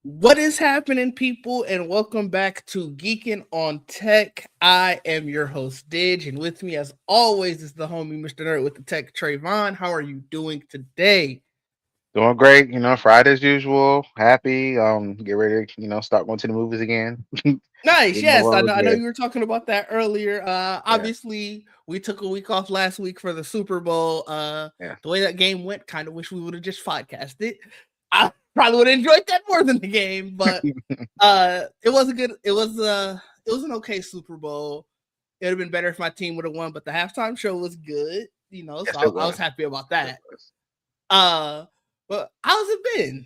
What is happening, people, and welcome back to Geekin on Tech. I am your host, Didge, and with me, as always, is the homie, Mr. Nerd with the Tech, Trayvon. How are you doing today? Doing great, Friday as usual. Happy. Get ready to, start going to the movies again. Nice, You know yes, what I was know. I know good. you were talking about that earlier. Yeah, Obviously, we took a week off last week for the Super Bowl. yeah. The way that game went, kind of wish we would have just podcasted. I probably would have enjoyed that more than the game, but it was a good. It was an okay Super Bowl. It would have been better if my team would have won, but the halftime show was good, Yes, so it I was was. happy about It that. was. Uh, but how's it been?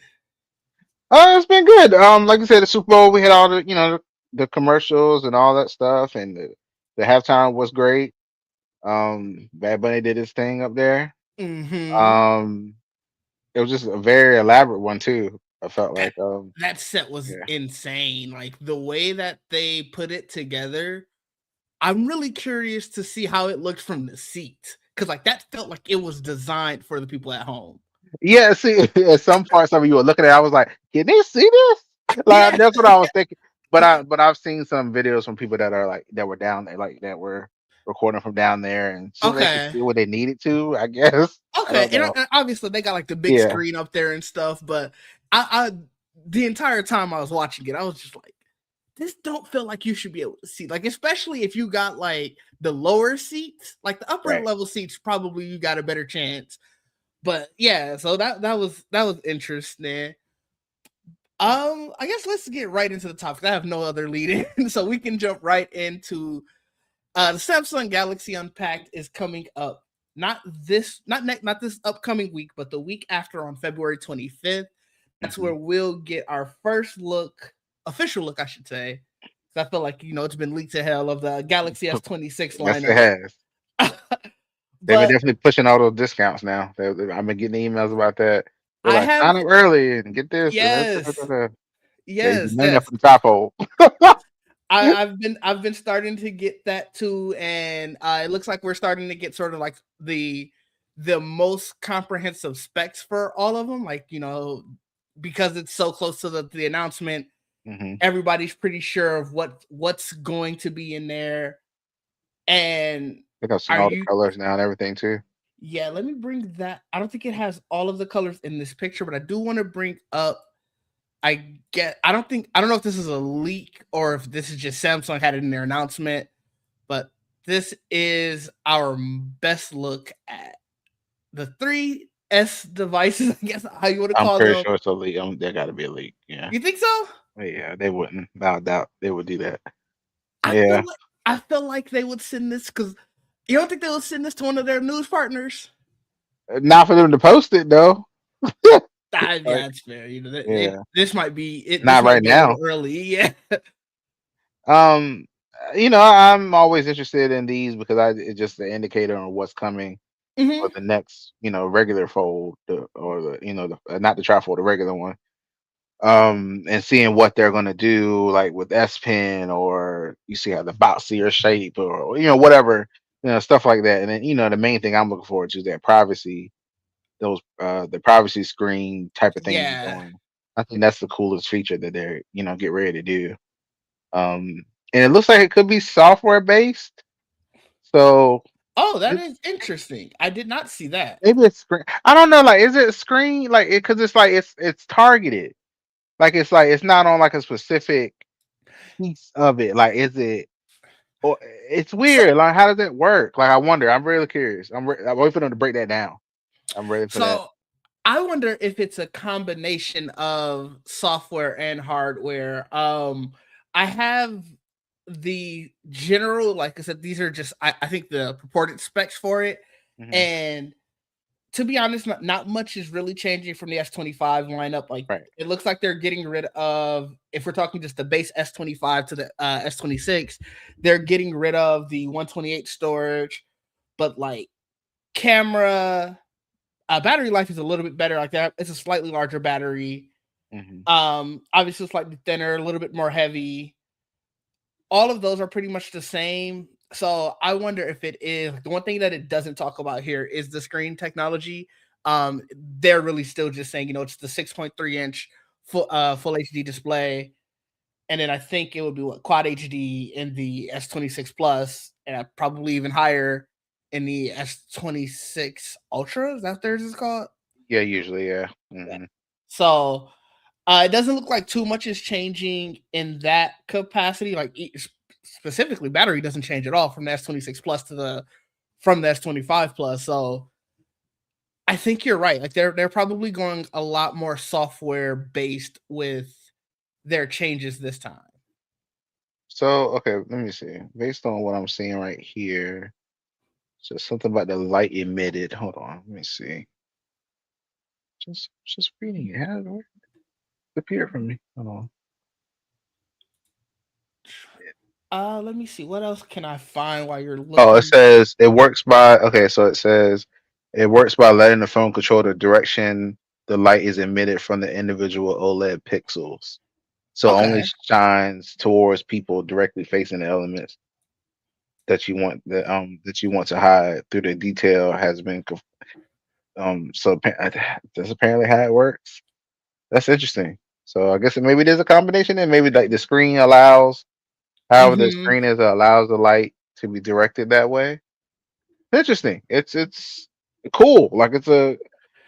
It's been good. Like you said, the Super Bowl, we had all the commercials and all that stuff, and the halftime was great. Bad Bunny did his thing up there. Mm-hmm. Um, it was just a very elaborate one too. I felt That like, that set was yeah, insane. Like the way that they put it together, I'm really curious to see how it looked from the seats because like that felt like it was designed for the people at home. yeah. See, at some parts of it, you were looking at, I was like, can they see this? Like Yeah, that's what I was thinking. But I've seen some videos from people that are like that were down there, like that were recording from down there, and seemed like they could okay. see what they needed to. I guess I Okay, don't know. and obviously they got like the big Yeah, screen up there and stuff, but I the entire time I was watching it, I was just like, this don't feel like you should be able to see. Like, especially if you got like the lower seats, like the upper right. level seats, probably you got a better chance. But yeah, so that was interesting. I guess let's get right into the topic. I have no other lead in, so we can jump right into the Samsung Galaxy Unpacked is coming up. Not this upcoming week, but the week after on February 25th. That's Hmm. where we'll get our first look, official look, I should say. I feel like it's been leaked to hell of the Galaxy S26 Yes, it lineup. has. They've been But definitely pushing all those discounts now. I've been getting emails about that. They're I like, have sign up early and get this and this. yes, Yeah, you yes, none of yes. for the top hole. I've been starting to get that too, and it looks like we're starting to get sort of like the most comprehensive specs for all of them. Like because it's so close to the announcement, Hmm. everybody's pretty sure of what's going to be in there. And I think I've seen are all the you? colors now and everything too. Yeah, let me bring that. I don't think it has all of the colors in this picture, but I do want to bring up. I don't know if this is a leak or if this is just Samsung had it in their announcement, but this is our best look at the three S devices, I guess how you want to I'm call pretty them. sure it's a leak. There got to be a leak. Yeah. You think so? Yeah, they wouldn't. I doubt they would do that. I feel Yeah. like I feel like they would send this because you don't think they would send this to one of their news partners? Not for them to post it though. Like, Yeah, it's fair. yeah. This might be it. This Not might right be a little now. early. Yeah. Um, I'm always interested in these because it's just an indicator on what's coming Hmm. for the next, regular fold, or not the trifold, the regular one. And seeing what they're gonna do, like with S Pen, or you see how the boxier shape, or whatever, stuff like that. And then the main thing I'm looking forward to is that privacy, those the privacy screen type of thing they're Yeah. doing. I think that's the coolest feature that they're get ready to do. Um, and it looks like it could be software based. So Oh, that it's is interesting. I did not see that. maybe it's screen. I don't know. Like, is it screen? Like, because it's like it's targeted. Like it's not on like a specific piece of it. Like, is it? Or it's So weird. Like, how does it work? Like, I wonder. I'm really curious. I'm waiting for them to break that down. I'm ready for that. so I wonder if it's a combination of software and hardware. I have the general, like I said, these are just I think the purported specs for it. Hmm. And to be honest, not much is really changing from the S25 lineup. Like Right. it looks like they're getting rid of, if we're talking just the base S25 to the S26, they're getting rid of the 128 storage, but like camera, battery life is a little bit better like that. It's a slightly larger battery. Hmm. Obviously slightly thinner, a little bit more heavy. All of those are pretty much the same. So I wonder if it is the one thing that it doesn't talk about here is the screen technology. They're really still just saying, it's the 6.3 inch full HD display, and then I think it would be what quad HD in the S26 Plus, and probably even higher in the S26 Ultra. Is that what theirs is called? Yeah, usually, yeah. Yeah. Hmm. So it doesn't look like too much is changing in that capacity. Like specifically, battery doesn't change at all from the S26 Plus to the from the S25 Plus. So I think you're right. Like they're probably going a lot more software based with their changes this time. So, okay, let me see. Based on what I'm seeing right here, so something about the light emitted. Hold on, let me see. Just reading it. How did it disappear from me? Hold on. Let me see. What else can I find while you're Oh, it looking? says it works by, okay, so it says it works by letting the phone control the direction the light is emitted from the individual OLED pixels. So it only Okay. shines towards people directly facing the elements that you want to hide through the detail has been so that's apparently how it works. That's interesting. So I guess maybe there's a combination and maybe like the screen allows, however the Mm-hmm. screen is, allows the light to be directed that way. Interesting. It's cool. Like it's a,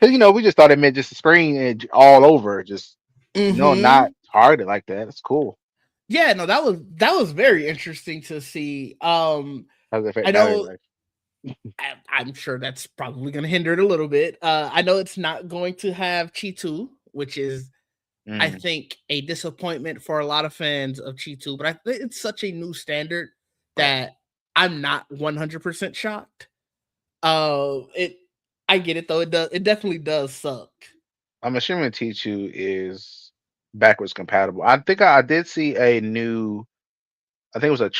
'cause, we just thought it meant just a screen and all over, just Mm-hmm. not targeted like that. It's cool. Yeah, no, that was very interesting to see. How does it I affect battery know life? I'm sure that's probably going to hinder it a little bit. I know it's not going to have Chi 2, which is, I Mm. think, a disappointment for a lot of fans of Chi 2, but I think it's such a new standard Right. that I'm not 100% shocked. It, I get it though. It definitely does suck. I'm assuming T2 is backwards compatible. I think I did see a new, I think it was a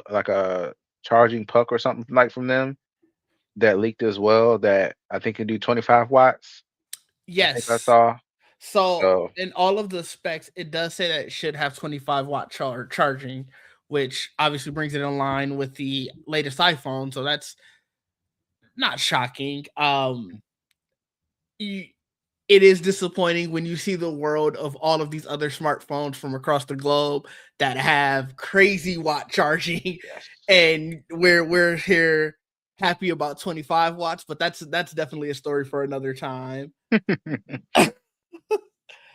like a charging puck or something like from them that leaked as well that I think can do 25 watts. I think I Yes. saw. So So in all of the specs, it does say that it should have 25-watt charging, which obviously brings it in line with the latest iPhone. So that's not shocking. Y- it is disappointing when you see the world of all of these other smartphones from across the globe that have crazy watt charging, yes. and we're here happy about 25 watts, but that's definitely a story for another time.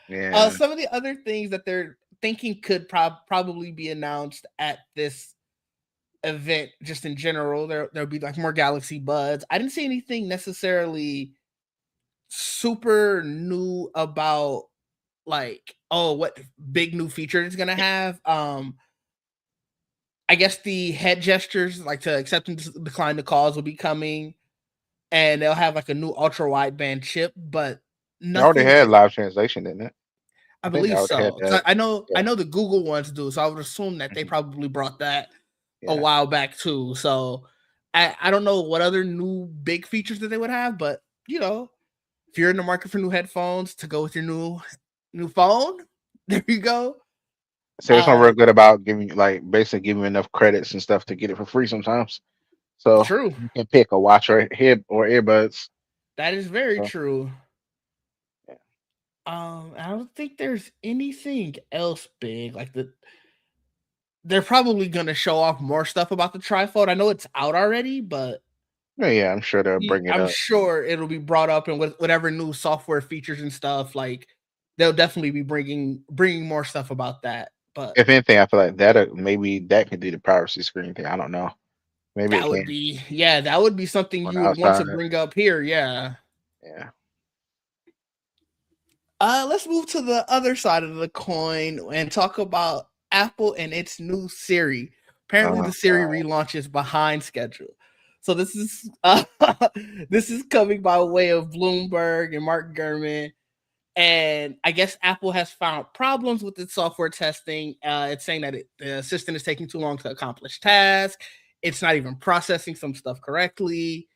Yeah. Some of the other things that they're thinking could probably be announced at this event, just in general, there'll be like more Galaxy Buds. I didn't see anything necessarily super new about like, oh, what big new feature it's gonna have. I guess the head gestures, like to accept and decline the calls, will be coming, and they'll have like a new ultra wideband chip, but It already nothing. had live translation, didn't it? I I think they believe already had so. 'Cause that. I Yeah. know the Google ones do, so I would assume that they Mhm. probably brought that a Yeah. while back too. So I don't know what other new big features that they would have, but you know, if you're in the market for new headphones to go with your new phone, there you go. Samsung Uh real good about giving you like basically giving you enough credits and stuff to get it for free sometimes. So True. you can pick a watch or earbuds. That is very So true. yeah. I don't think there's anything else big. Like they're probably gonna show off more stuff about the trifold. I know it's out already, but Yeah, I'm sure they'll bring it I'm up. sure it'll be brought up and with whatever new software features and stuff. Like they'll definitely be bringing more stuff about that. But If anything, I feel like that maybe that could do the privacy screen thing. I don't know. Maybe it that would can be, yeah, that would be something on you the would want outside. to bring up here. Yeah. Yeah. Let's move to the other side of the coin and talk about Apple and its new Siri. Apparently, Oh the Siri God. relaunch is behind schedule. So this is this is coming by way of Bloomberg and Mark Gurman. And I guess Apple has found problems with its software testing. It's saying that the assistant is taking too long to accomplish tasks. It's not even processing some stuff correctly.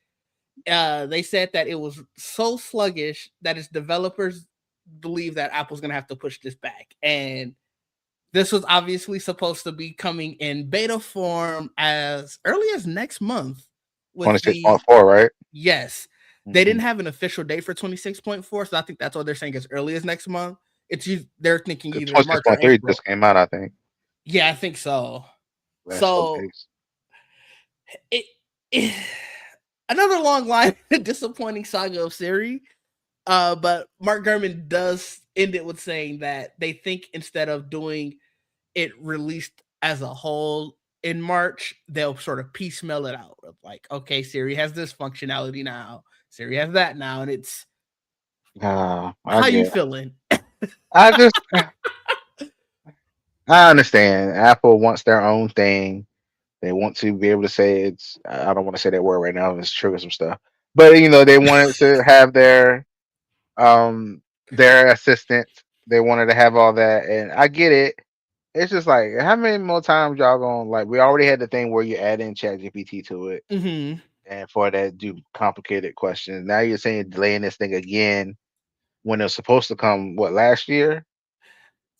They said that it was so sluggish that its developers believe that Apple's going to have to push this back. And this was obviously supposed to be coming in beta form as early as next month with the 26.4, right? yes. They Hmm. didn't have an official date for 26.4, so I think that's what they're saying as early as next month. they're thinking Because either March or 26.3 April. just came out, I think, Yeah, I think so. last couple So days. it, it another long line disappointing saga of Siri. But Mark Gurman does end it with saying that they think instead of doing it released as a whole in March, they'll sort of piecemeal it out of like, okay, Siri has this functionality now, Siri has that now, and it's I how you get. feeling? I just I understand. Apple wants their own thing. They want to be able to say it's. I don't want to say that word right now. It's trigger some stuff. But they wanted to have their assistant. They wanted to have all that, and I get it. It's just like how many more times y'all gonna like? We already had the thing where you add in Chat GPT to it, Mm-hmm. and for that do complicated questions. Now you're saying delaying this thing again when it was supposed to come what last year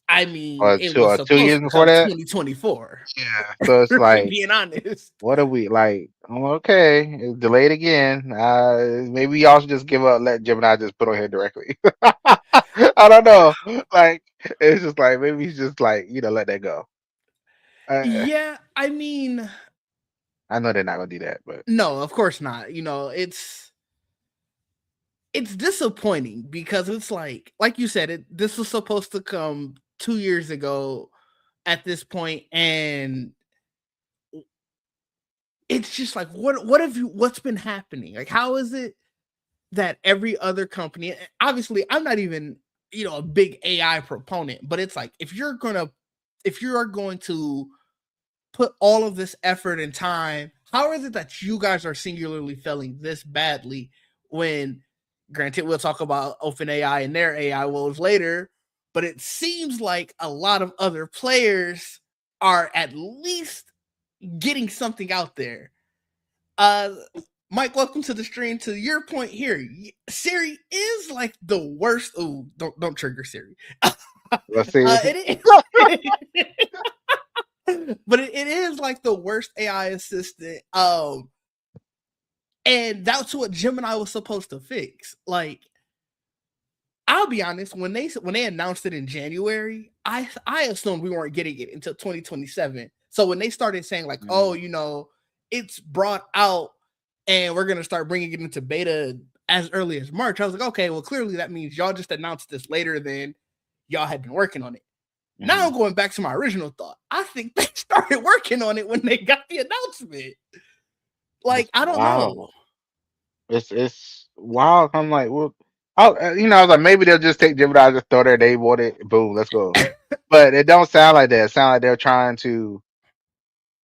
I mean, or it two was or 2 years supposed to before come that? 2024. Yeah. So it's For me like, being honest. what are we like? Oh, okay, it's delayed again. Maybe y'all should just give up. Let Gemini just put on here directly. I don't know. Like, it's just like maybe he's just like let that go. Uh, Yeah, I mean, I know they're not gonna do that, but no, of course not. It's disappointing because it's like you said, this was supposed to come 2 years ago at this point, and it's just like what's been happening? Like, how is it that every other company, obviously I'm not even a big AI proponent, but it's like if you are going to put all of this effort and time, how is it that you guys are singularly failing this badly when, granted, we'll talk about OpenAI and their AI woes later, but it seems like a lot of other players are at least getting something out there. Uh, Mike, welcome to the stream. To your point here, Siri is like the worst. Oh, don't trigger Siri. let's see. It but it is like the worst AI assistant. And that's what Gemini was supposed to fix. Like, I'll be honest, when they announced it in January, I assumed we weren't getting it until 2027. So when they started saying like, oh, Mm, it's brought out and we're gonna start bringing it into beta as early as March, I was like, okay, well, clearly that means y'all just announced this later than y'all had been working on it. Now mhm. I'm going back to my original thought. I think they started working on it when they got the announcement. Like, That's I don't know. wild. It's wild. I'm like, well, I was like, maybe they'll just take Gemini, just throw their name on it, boom, let's go. But it don't sound like that. It sounds like they're trying to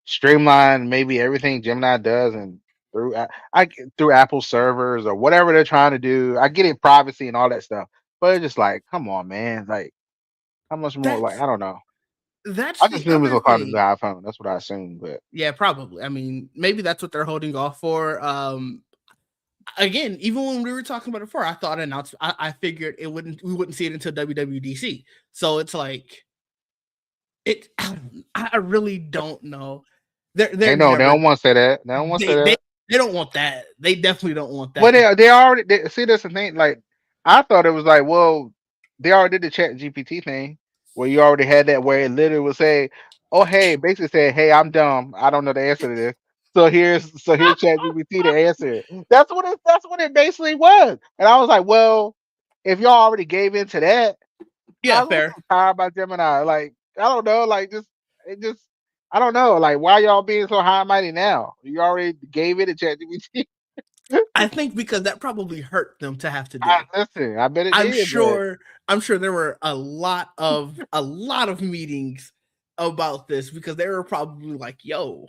streamline maybe everything Gemini does, and through Apple servers or whatever they're trying to do. I get it, privacy and all that stuff, but it's just like, come on, man, like how much more? Like That's I don't know. that's I just the assumed it was other gonna come to the thing. iPhone. That's what I assumed, but Yeah, probably. I mean, maybe that's what they're holding off for. Again, even when we were talking about it before, I thought announced. I figured we wouldn't see it until WWDC. So it's like it. I really don't know. They're they never don't want to say that. They don't want to say they they that. they don't want that. They definitely don't want Well, that. they already see that's the thing. Like I thought it was like, well, they already did the Chat GPT thing where you already had that where it literally would say, "Oh, hey," basically said, "Hey, I'm dumb. I don't know the answer to this. So here's Chat GPT to answer it." That's what it basically was. And I was like, well, if y'all already gave in to that, Yeah, I was fair. so tired about Gemini. Like I don't know, like just I don't know, like why y'all being so high and mighty now? You already gave it to Chat GPT. I think because that probably hurt them to have to do. Listen, I bet it I'm did, but sure I'm sure there were a lot of meetings about this because they were probably like, "Yo,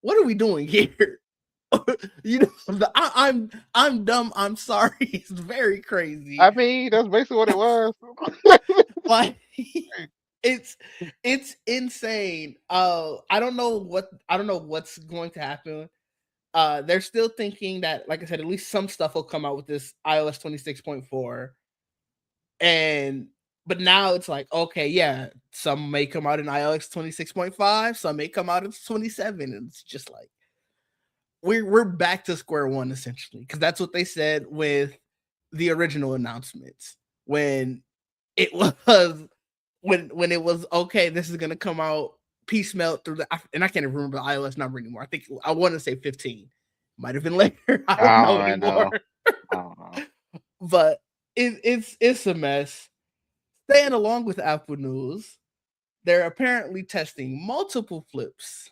what are we doing here?" I'm dumb. I'm sorry. It's very crazy. I mean that's basically what it was. Like, it's it's insane. I don't know what's going to happen. They're still thinking that, like I said, at least some stuff will come out with this iOS 26.4. And but now it's like, okay, yeah, some may come out in iOS 26.5, some may come out in 27. And it's just like we're back to square one essentially, because that's what they said with the original announcements when it was when it was okay. This is gonna come out piecemeal through and I can't even remember the iOS number anymore. I think I want to say 15. Might have been later. I don't know I don't anymore. know. I don't know. But it's a mess. Staying along with Apple News, they're apparently testing multiple flips.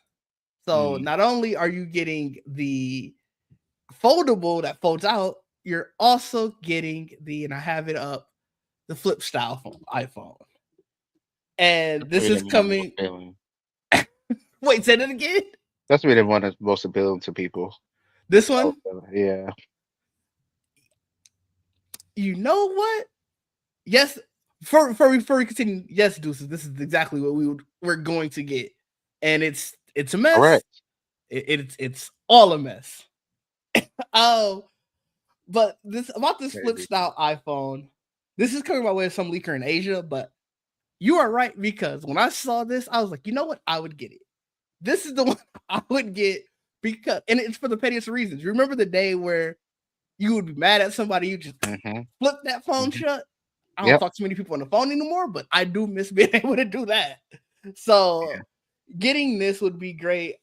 So not only are you getting the foldable that folds out, you're also getting and I have it up, the flip style iPhone. And That's this really is the one most coming. appealing. Wait, say that again. That's really the one that's most appealing to people. This one, Yeah. you know what? Yes. Before we continue, yes, Deuces, this is exactly what we're going to get, and it's a mess. Correct. It's all a mess. Oh, but this flip style iPhone. This is coming by way of some leaker in Asia, but you are right, because when I saw this, I was like, you know what? I would get it. This is the one I would get, because, and it's for the pettiest reasons. Remember the day where you would be mad at somebody, you just flip that phone shut? I don't talk to many people on the phone anymore, but I do miss being able to do that. So getting this would be great.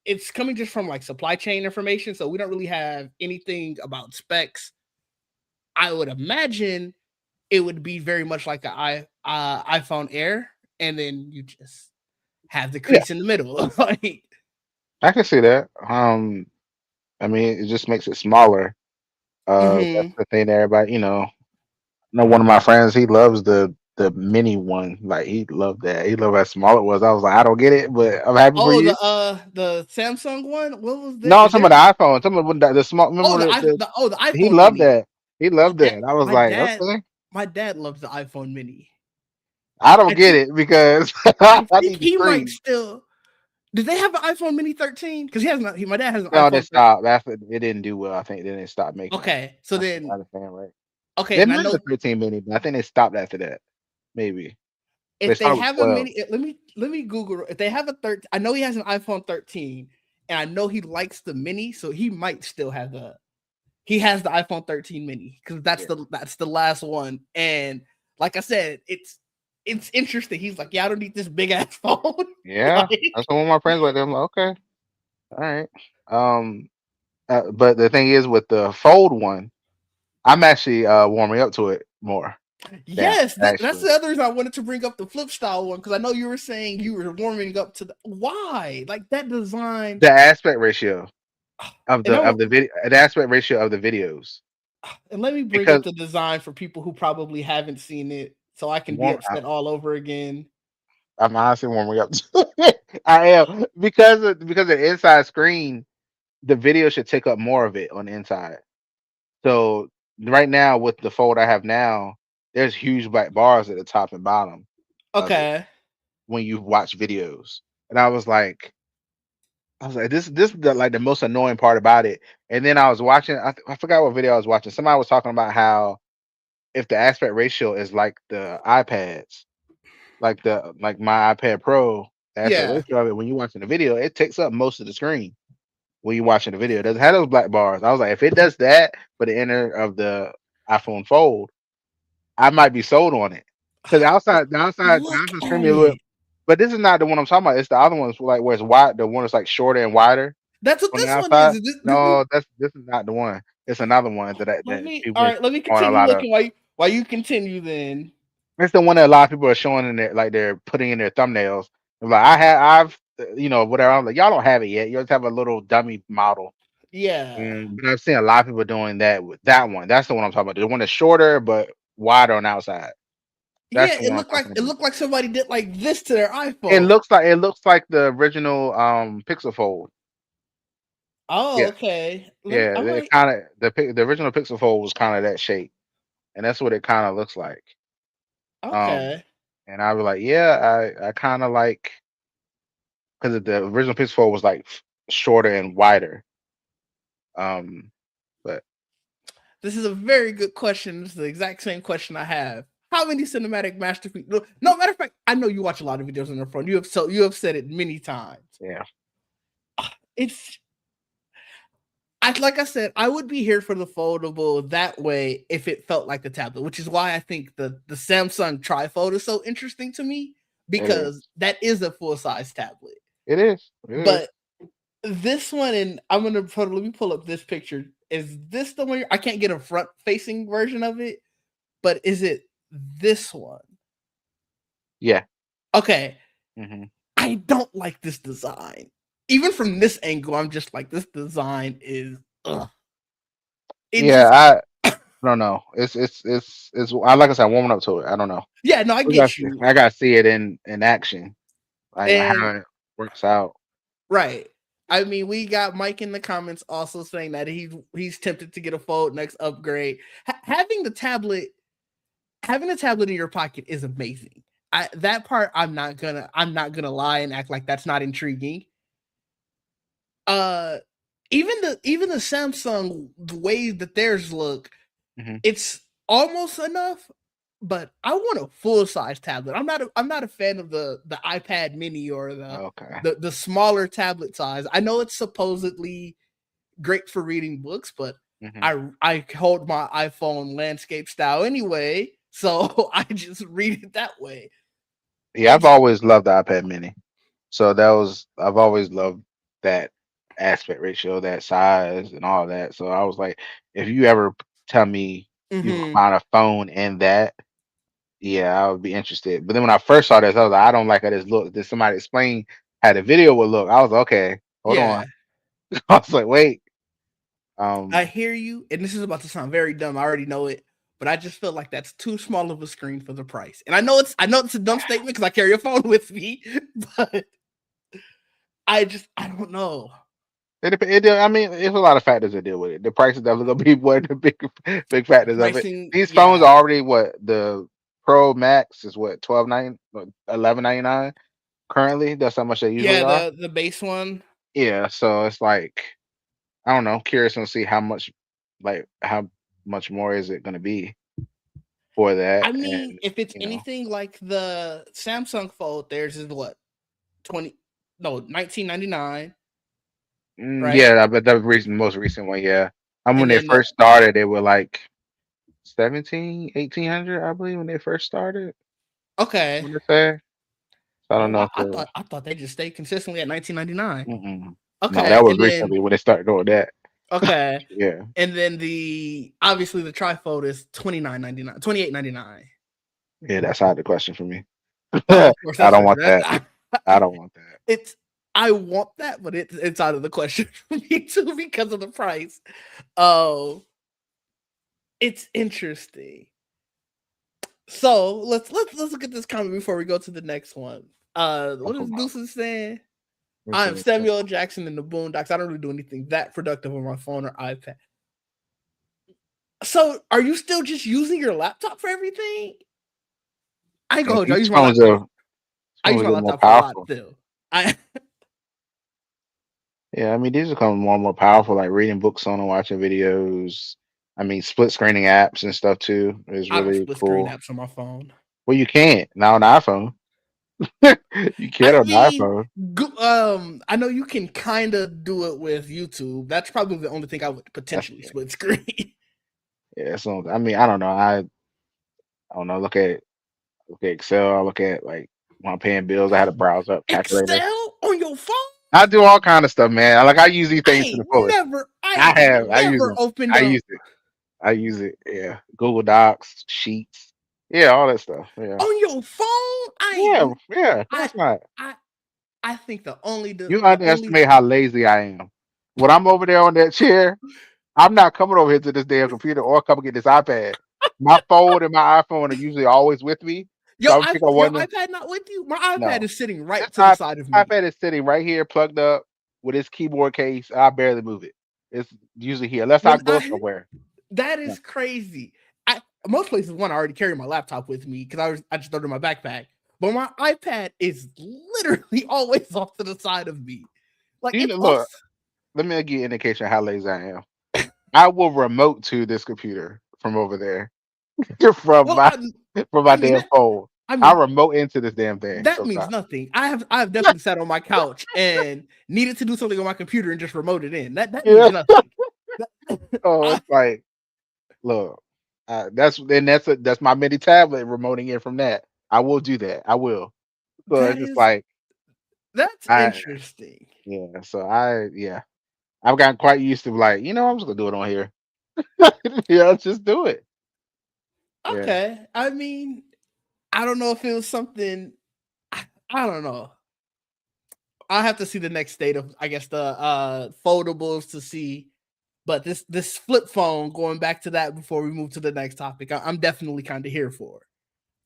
It's coming just from like supply chain information, so we don't really have anything about specs. I would imagine it would be very much like an iPhone Air, and then you just have the crease in the middle. Like, I can see that. I mean, it just makes it smaller. That's the thing that everybody, know one of my friends, he loves the mini one. Like he loved that. He loved how small it was. I was like, I don't get it, but I'm happy for you. The Samsung one. What was No, that? I'm talking about the iPhone. I'm talking about the small. Oh, Remember the he iPhone loved Mini. that. He loved that. I was like, okay. My dad loves the iPhone Mini. I don't get it because I I think need the he might screen. still. Did they have an iPhone Mini 13? Because he has not. My dad has an No, they iPhone 13. stopped. It didn't do well. I think then they stopped making them. Okay, so That's what I then understand, right? okay, They and I might have know 13 mini, but I think they stopped after that. Maybe they if they started with have a 12. Mini, let me Google if they have a 13. I know he has an iPhone 13, and I know he likes the Mini, so he might still have the. He has the iPhone 13 Mini because that's the last one, and like I said, it's interesting. He's like, yeah, I don't need this big ass phone. Yeah, Like, that's one of my friends like that. I'm like, okay, all right. Um, but the thing is, with the fold one, I'm actually warming up to it more now. yes, that's Actually, the other reason I wanted to bring up the flip style one, because I know you were saying you were warming up to why, like, that design. the aspect ratio of And the video, the aspect ratio of the videos, let me bring up because the design for people who probably haven't seen it, so I can be warm, upset all over again. I'm honestly warming up to it. I am because the inside screen, the video should take up more of it on the inside. So right now with the fold I have now, there's huge black bars at the top and bottom of it Okay. when you watch videos. And I was like, this is like the most annoying part about it. And then I was watching, I forgot what video I was watching. Somebody was talking about how if the aspect ratio is like the iPads, like my iPad Pro, the aspect Yeah. ratio of it when you're watching the video, it takes up most of the screen when you're watching the video. It doesn't have those black bars. I was like, if it does that for the inner of the iPhone Fold, I might be sold on it. Because the Look outside screen at be a little, it. but this is not the one I'm talking about. It's the other ones like where it's wide, the one that's like shorter and wider That's what on the this one is. outside. No, this is not the one. It's another one Let that me people all been right, let me showing a continue lot of. looking while you continue then. It's the one that a lot of people are showing in their like they're putting in their thumbnails. They're like whatever. I'm like, y'all don't have it yet. You just have a little dummy model. Yeah. But I've seen a lot of people doing that with that one. That's the one I'm talking about. The one that's shorter but wider on the outside. That's Yeah, the one I'm talking it about. looked like somebody did like this to their It iPhone. looks like the original Pixel Fold. Oh, Yeah, okay. yeah. I It might kind of the original Pixel Fold was kind of that shape, and that's what it kind of looks like. Um, okay. and I was like, yeah, I kind of like because the original Pixel Fold was like shorter and wider. Um, but This is a very good question. This is the exact same question I have. How many cinematic masterpieces? No, matter of fact, I know you watch a lot of videos on your phone. You have said it many times. yeah, It's like I said, I would be here for the foldable that way if it felt like the tablet, which is why I think the Samsung trifold is so interesting to me It is. because that is a full size tablet. It is. It is. But this one, and let me pull up this picture. Is this the one? I can't get a front facing version of it, but is it this one? Yeah. Okay. Mm-hmm. I don't like this design. Even from this angle, I'm just like, this design is ugh. I don't know. It's I like I said, I'm warming up to it. I don't know. Yeah, no, I get you. I gotta see it in action, like And how it works out. right. I mean, we got Mike in the comments also saying that he's tempted to get a Fold next upgrade. Having the tablet in your pocket is amazing. That part I'm not gonna lie and act like that's not intriguing. Even the Samsung, the way that theirs look, it's almost enough, but I want a full size tablet. I'm not a fan of the iPad mini or the smaller tablet size. I know it's supposedly great for reading books, but I hold my iPhone landscape style anyway, so I just read it that way. Yeah, I've always loved the iPad mini. So I've always loved that aspect ratio, that size and all that. So I was like, if you ever tell me you can find a phone in that, yeah, I would be interested. But then when I first saw this, I was like, I don't like how this looks. Did somebody explain how the video would look? I was like, okay, hold on. I was like, wait. I hear you, and this is about to sound very dumb. I already know it, but I just feel like that's too small of a screen for the price. And I know it's a dumb statement because I carry a phone with me, but I don't know. I mean, there's a lot of factors that deal with it. The price is definitely gonna be one of the big factors of it. These phones are already the Pro Max is what 11.99 currently. That's how much they usually are. The base one. Yeah, so it's like I don't know. Curious to see how much more is it gonna be for that? I mean, And if it's anything like the Samsung Fold, theirs is what 1999. Right? Yeah, but the most recent one, yeah. When they then first started, they were like 1800, I believe, when they first started. Okay. What to say? I don't know. I thought they just stayed consistently at 1999. Okay. No, that was recently when they started doing that. Okay. Yeah. And then obviously the trifold is $29.99, $28.99. Yeah, that's out of the question for me. Of course, I don't want that. I don't want that. I want that, but it's out of the question for me too because of the price. Oh, it's interesting. So let's look at this comment before we go to the next one. What is Deuces saying? I'm Samuel Jackson in the Boondocks. I don't really do anything that productive on my phone or iPad. So, are you still just using your laptop for everything? I ain't gonna hold you. I use my laptop. I use my laptop for a lot still. Yeah, I mean, these are becoming more and more powerful, like reading books on and watching videos. I mean, split screening apps and stuff too is I don't really split cool. screen apps on my phone. Well, you can't now on the iPhone. You can't on the iPhone. I know you can kind of do it with YouTube. That's probably the only thing I would potentially split screen. Yeah, so I mean, I don't know. I don't know. Look at Excel. I look at like when I'm paying bills. I had a browser calculator. Excel on your phone. I do all kind of stuff, man. Like I use these things to the fullest. I use it. Yeah, Google Docs, Sheets. Yeah, all that stuff. Yeah. On your phone? Yeah. That's not. I think You underestimate how lazy I am. When I'm over there on that chair, I'm not coming over here to this damn computer or coming get this iPad. My phone and my iPhone are usually always with me. Your iPad not with you? My iPad is sitting right to the side of me. My iPad is sitting right here, plugged up with its keyboard case. I barely move it. It's usually here, unless I go somewhere. That is crazy. Most places, I already carry my laptop with me because I just throw it in my backpack. But my iPad is literally always off to the side of me. Like, look, let me give you an indication of how lazy I am. I will remote to this computer from over there, from my damn phone. I remote into this damn thing. That means nothing. I have definitely sat on my couch and needed to do something on my computer and just remote it in. That means nothing. So I, it's like, look, that's my mini tablet remoting in from that. I will do that. I will. So that it's just is like that's I interesting. yeah. So I've gotten quite used to like I'm just gonna do it on here. Yeah, just do it. Yeah, Okay. I mean, I don't know if it was something. I don't know. I'll have to see the next state of, I guess, the foldables to see. But this flip phone, going back to that before we move to the next topic, I'm definitely kind of here for.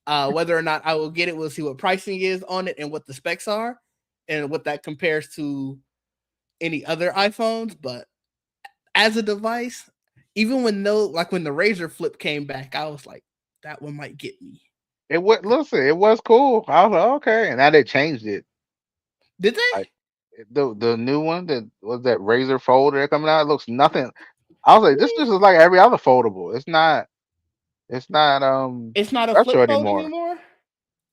Whether or not I will get it, we'll see what pricing is on it and what the specs are, and what that compares to any other iPhones. But as a device, even when when the Razor Flip came back, I was like, that one might get me. it was listen. It was cool. I was like, okay, and now they changed it. Did they? Like the new one that was that Razor Fold they're coming out. It looks nothing. I was like, this just is like every other foldable. It's not It's not a flip special phone anymore. anymore.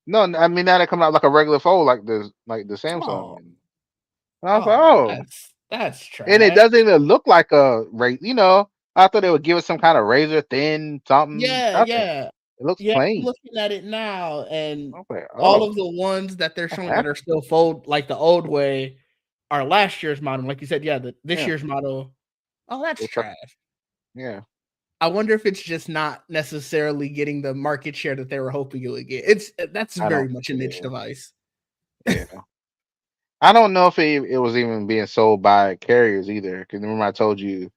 No, I mean now they come out like a regular fold, like the Samsung. Oh, And I was like, oh, oh, that's and it trash. doesn't even look like a razor. I thought they would give it some kind of razor thin something. Yeah, Nothing. yeah, It looks yeah. I'm plain. looking at it now, I and was like, all oh, of the ones that they're what's showing that are happening? still fold like the old way are last year's model. Like you said, yeah, this Yeah, year's model. Oh, that's looks like trash. yeah. I wonder if it's just not necessarily getting the market share that they were hoping it would get. It's that's I very don't much a think it niche is. device. Yeah, I don't know if it was even being sold by carriers either. Because remember I told you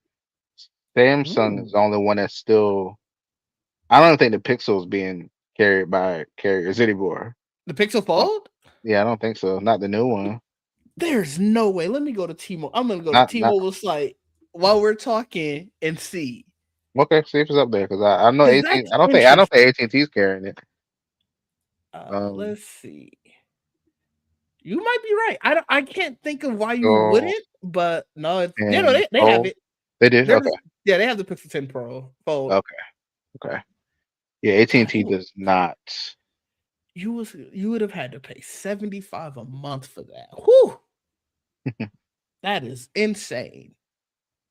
Samsung is Ooh, the only one that's still. I don't think the Pixel is being carried by carriers anymore. the Pixel Uh, Fold? yeah, I don't think so. Not the new one. There's no way. Let me go to T-Mobile. I'm gonna go to Not T-Mobile site while we're talking and see. okay. See if it's up there because I know Because 18. that's I don't think interesting. AT&T is carrying it. Um. Let's see. You might be right. I can't think of why you So wouldn't, but no, it's and they have oh, it. they did. They're Okay. just, yeah, they have the Pixel 10 Pro Fold. Okay. Okay. Yeah. God, AT&T does not. you would have had to pay 75 a month for that. Whew, that is insane.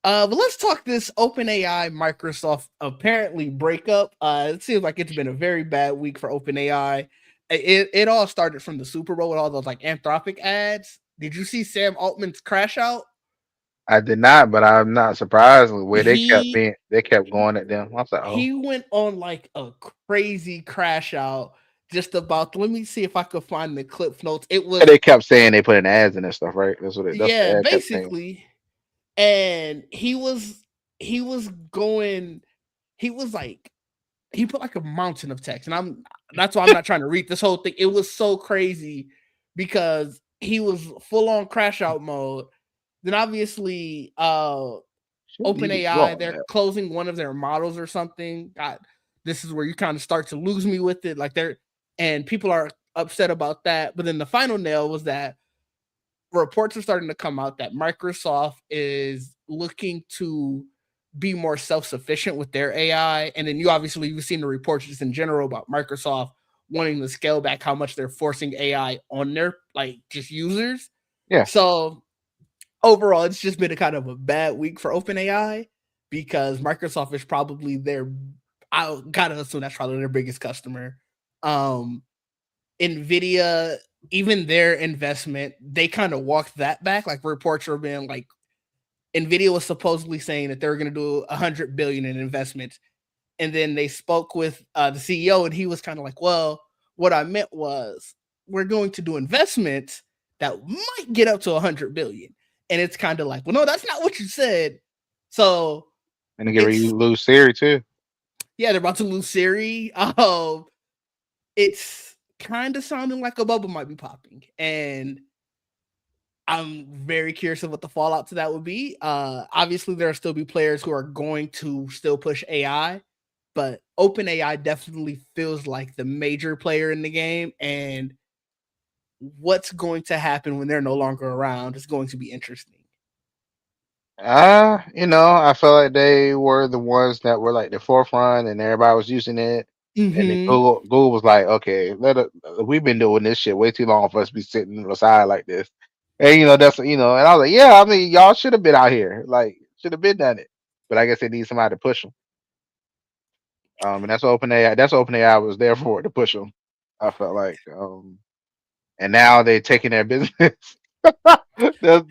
But let's talk this OpenAI Microsoft apparently breakup. It seems like it's been a very bad week for OpenAI. It all started from the Super Bowl with all those like Anthropic ads. Did you see Sam Altman's crash out? I did not, but I'm not surprised with the way He they kept going at them. I was like, oh, he went on like a crazy crash out just about, let me see if I could find the clip notes. It yeah, was, they kept saying they put in ads and that stuff, right? That's what yeah, the ad kept saying. basically. And he was going, he was like, he put like a mountain of text, and that's why I'm not trying to read this whole thing. It was so crazy because he was full on crash out mode. Then obviously Shouldn't even go OpenAI, on they're that. closing one of their models or something. God, this is where you kind of start to lose me with it. Like they're, and people are upset about that. But then the final nail was that reports are starting to come out that Microsoft is looking to be more self-sufficient with their AI. And then you've seen the reports just in general about Microsoft wanting to scale back how much they're forcing AI on their like just users. Yeah, So overall, it's just been a kind of a bad week for OpenAI because Microsoft is probably their, I gotta assume that's probably their biggest customer. Um, Nvidia, even their investment, they kind of walked that back. Like reports were being like, Nvidia was supposedly saying that they were going to do 100 billion in investments, and then they spoke with the CEO, and he was kind of like, "Well, what I meant was we're going to do investments that might get up to 100 billion," and it's kind of like, "Well, no, that's not what you said." So and they get ready to it's, lose Siri too. yeah, they're about to lose Siri. It's kind of sounding like a bubble might be popping, and I'm very curious of what the fallout to that would be. Obviously, there'll still be players who are going to still push AI, but OpenAI definitely feels like the major player in the game, and what's going to happen when they're no longer around is going to be interesting. I felt like they were the ones that were like the forefront, and everybody was using it. And then Mm-hmm. Google was like, okay, we've been doing this shit way too long for us to be sitting on the side like this. And that's and I was like, yeah, I mean, y'all should have been out here, like should have been done it. but I guess they need somebody to push them. And that's what OpenAI. That's what OpenAI was there for, to push them. I felt like, and now they're taking their business. They're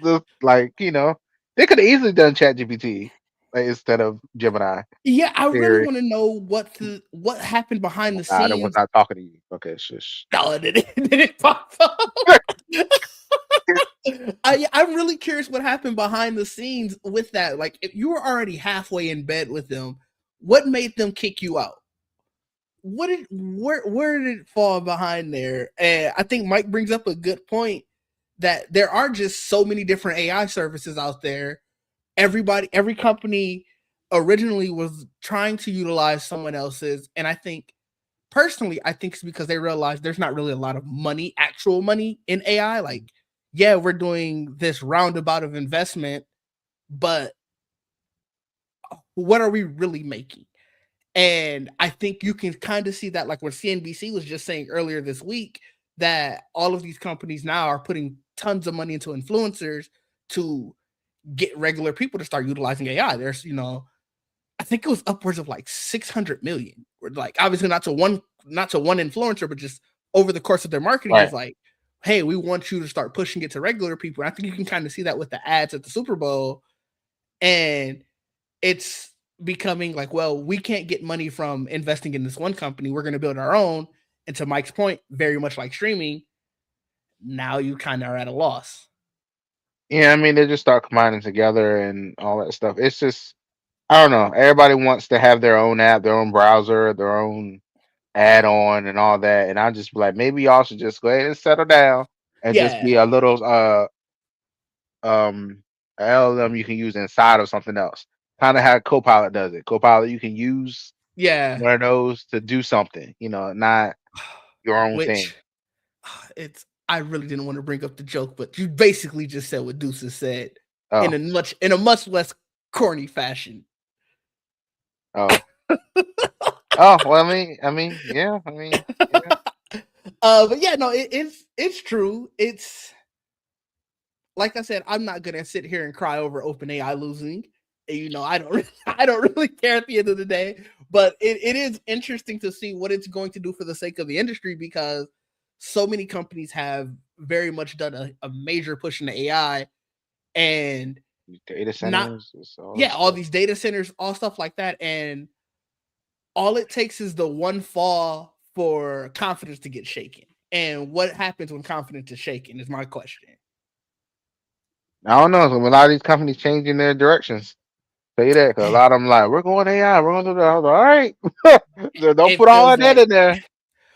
like, they could have easily done ChatGPT, like, instead of Gemini, Yeah, I really Siri. want to know what happened behind the Nah, that was scenes. not talking to you. Okay, shush. No, did it pop up? I'm really curious what happened behind the scenes with that. Like, if you were already halfway in bed with them, what made them kick you out? Where did it fall behind there? And I think Mike brings up a good point that there are just so many different AI services out there. Every company originally was trying to utilize someone else's, and I think personally, I think it's because they realized there's not really a lot of money, actual money in AI. Like, yeah, we're doing this roundabout of investment, but what are we really making? And I think you can kind of see that, like what CNBC was just saying earlier this week, that all of these companies now are putting tons of money into influencers to get regular people to start utilizing AI. There's, I think it was upwards of like 600 million. Or like, obviously not to one influencer, but just over the course of their marketing Right. is like, hey, we want you to start pushing it to regular people. And I think you can kind of see that with the ads at the Super Bowl. And it's becoming like, well, we can't get money from investing in this one company. We're going to build our own. And to Mike's point, very much like streaming, now you kind of are at a loss. Yeah, I mean, they just start combining together and all that stuff. It's just, I don't know. Everybody wants to have their own app, their own browser, their own add-on, and all that. And I just be like, maybe y'all should just go ahead and settle down and just be Yeah. a little um LLM you can use inside of something else. Kind of how Copilot does it. Copilot, you can use Yeah. one of those to do something, not your own thing. Which I really didn't want to bring up the joke, but you basically just said what Deuces said Oh, in a much less corny fashion. oh, oh. Well, yeah. Yeah. But yeah, no, it's true. It's like I said, I'm not gonna sit here and cry over OpenAI losing. I don't I don't really care at the end of the day. But it is interesting to see what it's going to do for the sake of the industry, because so many companies have very much done a major push into AI, and Data not centers, it's all yeah, this all stuff. these data centers, all stuff like that. And all it takes is the one fall for confidence to get shaken. And what happens when confidence is shaken is my question. I don't know. So a lot of these companies changing their directions. Tell you that, 'cause a lot of them like, we're going AI, we're going to do that. I was like, all right. So don't It put all feels of that like, in there.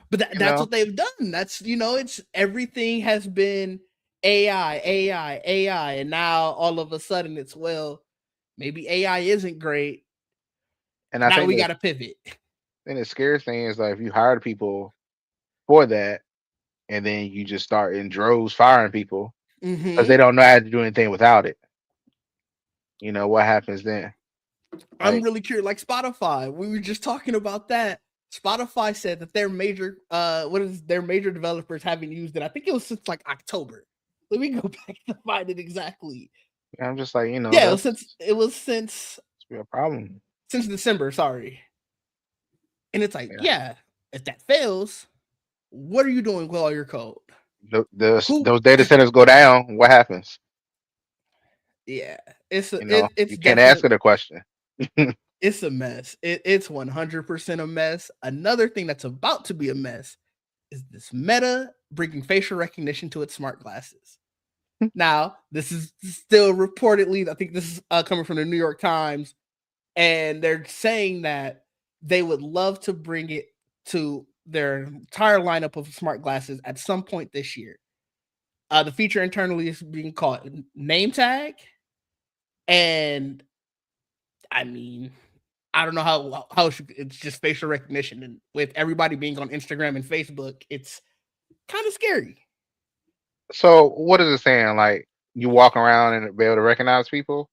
but You that's know. what they've done. That's, it's everything has been AI, and now all of a sudden it's, well, maybe AI isn't great. And I Now think we got to pivot. the scariest thing is, like, if you hire people for that, and then you just start in droves firing people because they Hmm. don't know how to do anything without it. What happens then? I'm Like, really curious. Like Spotify, we were just talking about that. Spotify said that their major developers haven't used it. I think it was since like October. Let me go back to find it exactly. I'm just like, Yeah, that's it was since a problem. December. Sorry, and it's like, Yeah. yeah, if that fails, what are you doing with all your code? Those Who? data centers go down. What happens? Yeah, it's You it's can't ask definitely, it a question. it's a mess. It's 100% a mess. Another thing that's about to be a mess is this Meta bringing facial recognition to its smart glasses. Now, this is still reportedly, I think this is coming from the New York Times, and they're saying that they would love to bring it to their entire lineup of smart glasses at some point this year. The feature internally is being called name tag, and I mean, I don't know how it's just facial recognition, and with everybody being on Instagram and Facebook, it's kind of scary. So what is it saying? Like, you walk around and be able to recognize people,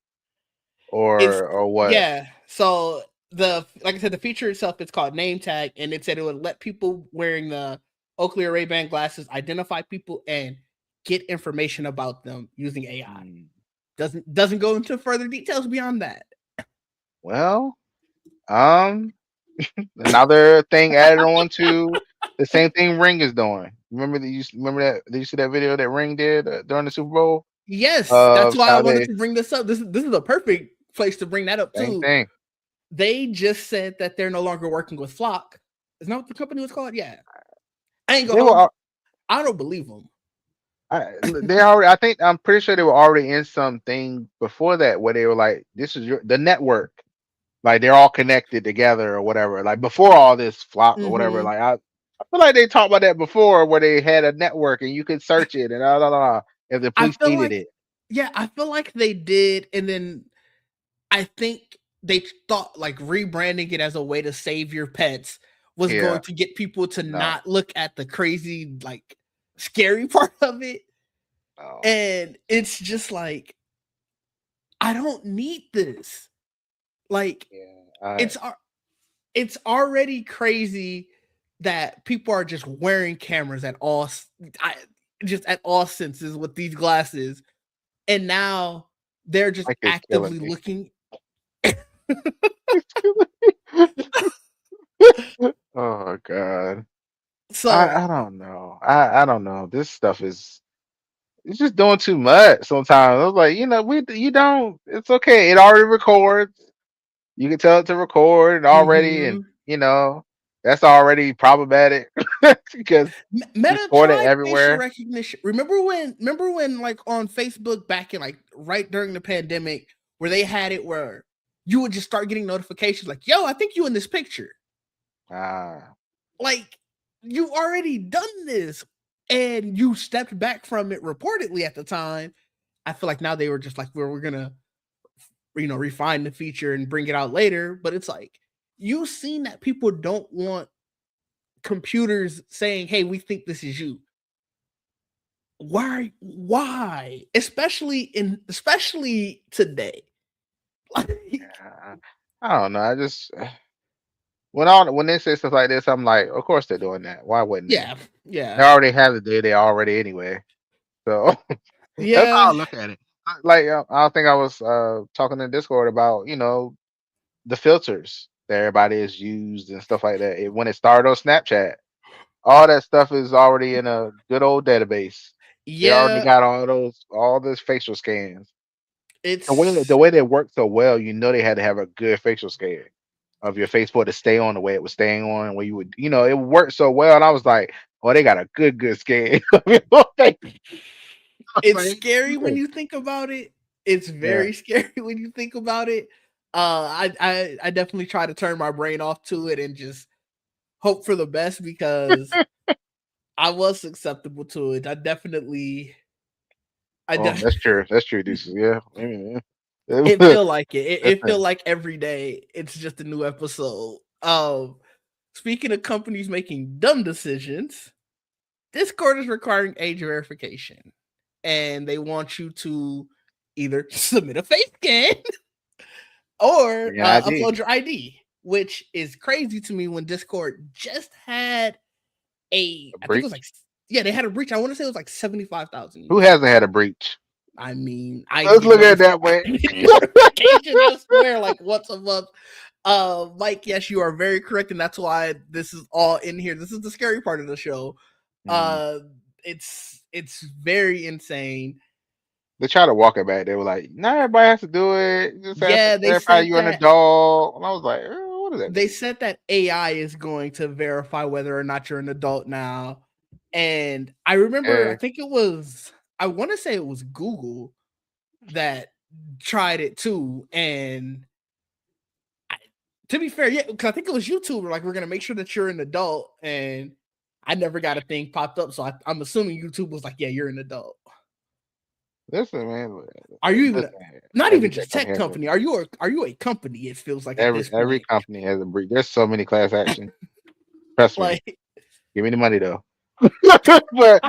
It's or what? yeah. So like I said, the feature itself, it's called name tag, and it said it would let people wearing the Oakley or Ray-Ban glasses identify people and get information about them using AI. Hmm. Doesn't go into further details beyond that. Well, um, another thing added on to the same thing Ring is doing. Remember that? Did you see that video that Ring did during the Super Bowl Yes, that's of why I how wanted they to bring this up. This is a perfect place to bring that up same too. thing? They just said that they're no longer working with Flock. Isn't that what the company was called? Yeah. I ain't gonna They were. hold you. I don't believe them. They already. I think I'm pretty sure they were already in something before that where they were like, "This is the network." Like they're all connected together or whatever. Like before all this flop or whatever. Mm-hmm. Like I feel like they talked about that before, where they had a network and you could search it and if the I police feel needed like, it. yeah, I feel like they did, and then I think they thought like rebranding it as a way to save your pets was going Yeah, to get people to no, not look at the crazy, like scary part of it. no. And it's just like, I don't need this. Like, Yeah, I it's it's already crazy that people are just wearing cameras at I, just at all senses with these glasses, and now they're just like it's killing actively me. looking. It's killing me. Oh God. So I don't know. I don't know. This stuff is it's just doing too much sometimes. I was like, we you don't it's okay. It already records. You can tell it to record already, and mhm. that's already problematic because it's Meta recorded tried facial everywhere. recognition. Remember when like on Facebook back in like right during the pandemic where they had it where you would just start getting notifications like, "Yo, I think you in this picture." Ah, Like you've already done this and you stepped back from it reportedly at the time. I feel like now they were just like, well, we're gonna, refine the feature and bring it out later. But it's like you've seen that people don't want computers saying, "Hey, we think this is you." Why? Especially today. Like, yeah. I don't know. I just when they say stuff like this, I'm like, of course they're doing that. Why wouldn't they? yeah, They yeah, already have the data already anyway. So that's yeah. how I look at it. Like I think I was talking in Discord about the filters that everybody has used and stuff like that. When it started on Snapchat, all that stuff is already in a good old database. They already Yeah, got all those facial scans. The it's way they work so well, they had to have a good facial scan of your face for it to stay on the way it was staying on, where you would, it worked so well. And I was like, oh, they got a good scan of your face. I was it's like, scary when "Good." you think about it. It's Yeah. very scary when you think about it. I definitely try to turn my brain off to it and just hope for the best because I was susceptible to it. I Oh, de- that's true. That's true, Deuces. Yeah. it feel like it. It feel Listen, like every day it's just a new episode. Speaking of companies making dumb decisions, Discord is requiring age verification, and they want you to either submit a face scan or your ID, upload your ID, which is crazy to me when Discord just had a I think it was breach. like, yeah, they had a breach. I want to say it was like 75,000 Who users. hasn't had a breach? I mean, I Let's get look at it notified. that way. I get notification. I swear, like once a month. Mike, yes, you are very correct, and that's why this is all in here. This is the scary part of the show. Mm. Uh, it's very insane. They try to walk it back. They were like, "Not everybody has to do it. You just have to Yeah, they verify said you're an that adult." And I was like, "What does that they mean?" said that AI is going to verify whether or not you're an adult now. And I remember, I Okay, think it was, I want to say it was Google that tried it too. And I, to be fair, yeah, because I think it was YouTube. Like, we're gonna make sure that you're an adult, and I never got a thing popped up. So I'm assuming YouTube was like, yeah, you're an adult. listen, man. Are you even Listen, not every even tech just company tech has a company? Are you a company? It feels like at this every point, company has a breach. There's so many class actions. Trust me. like. Give me the money though. But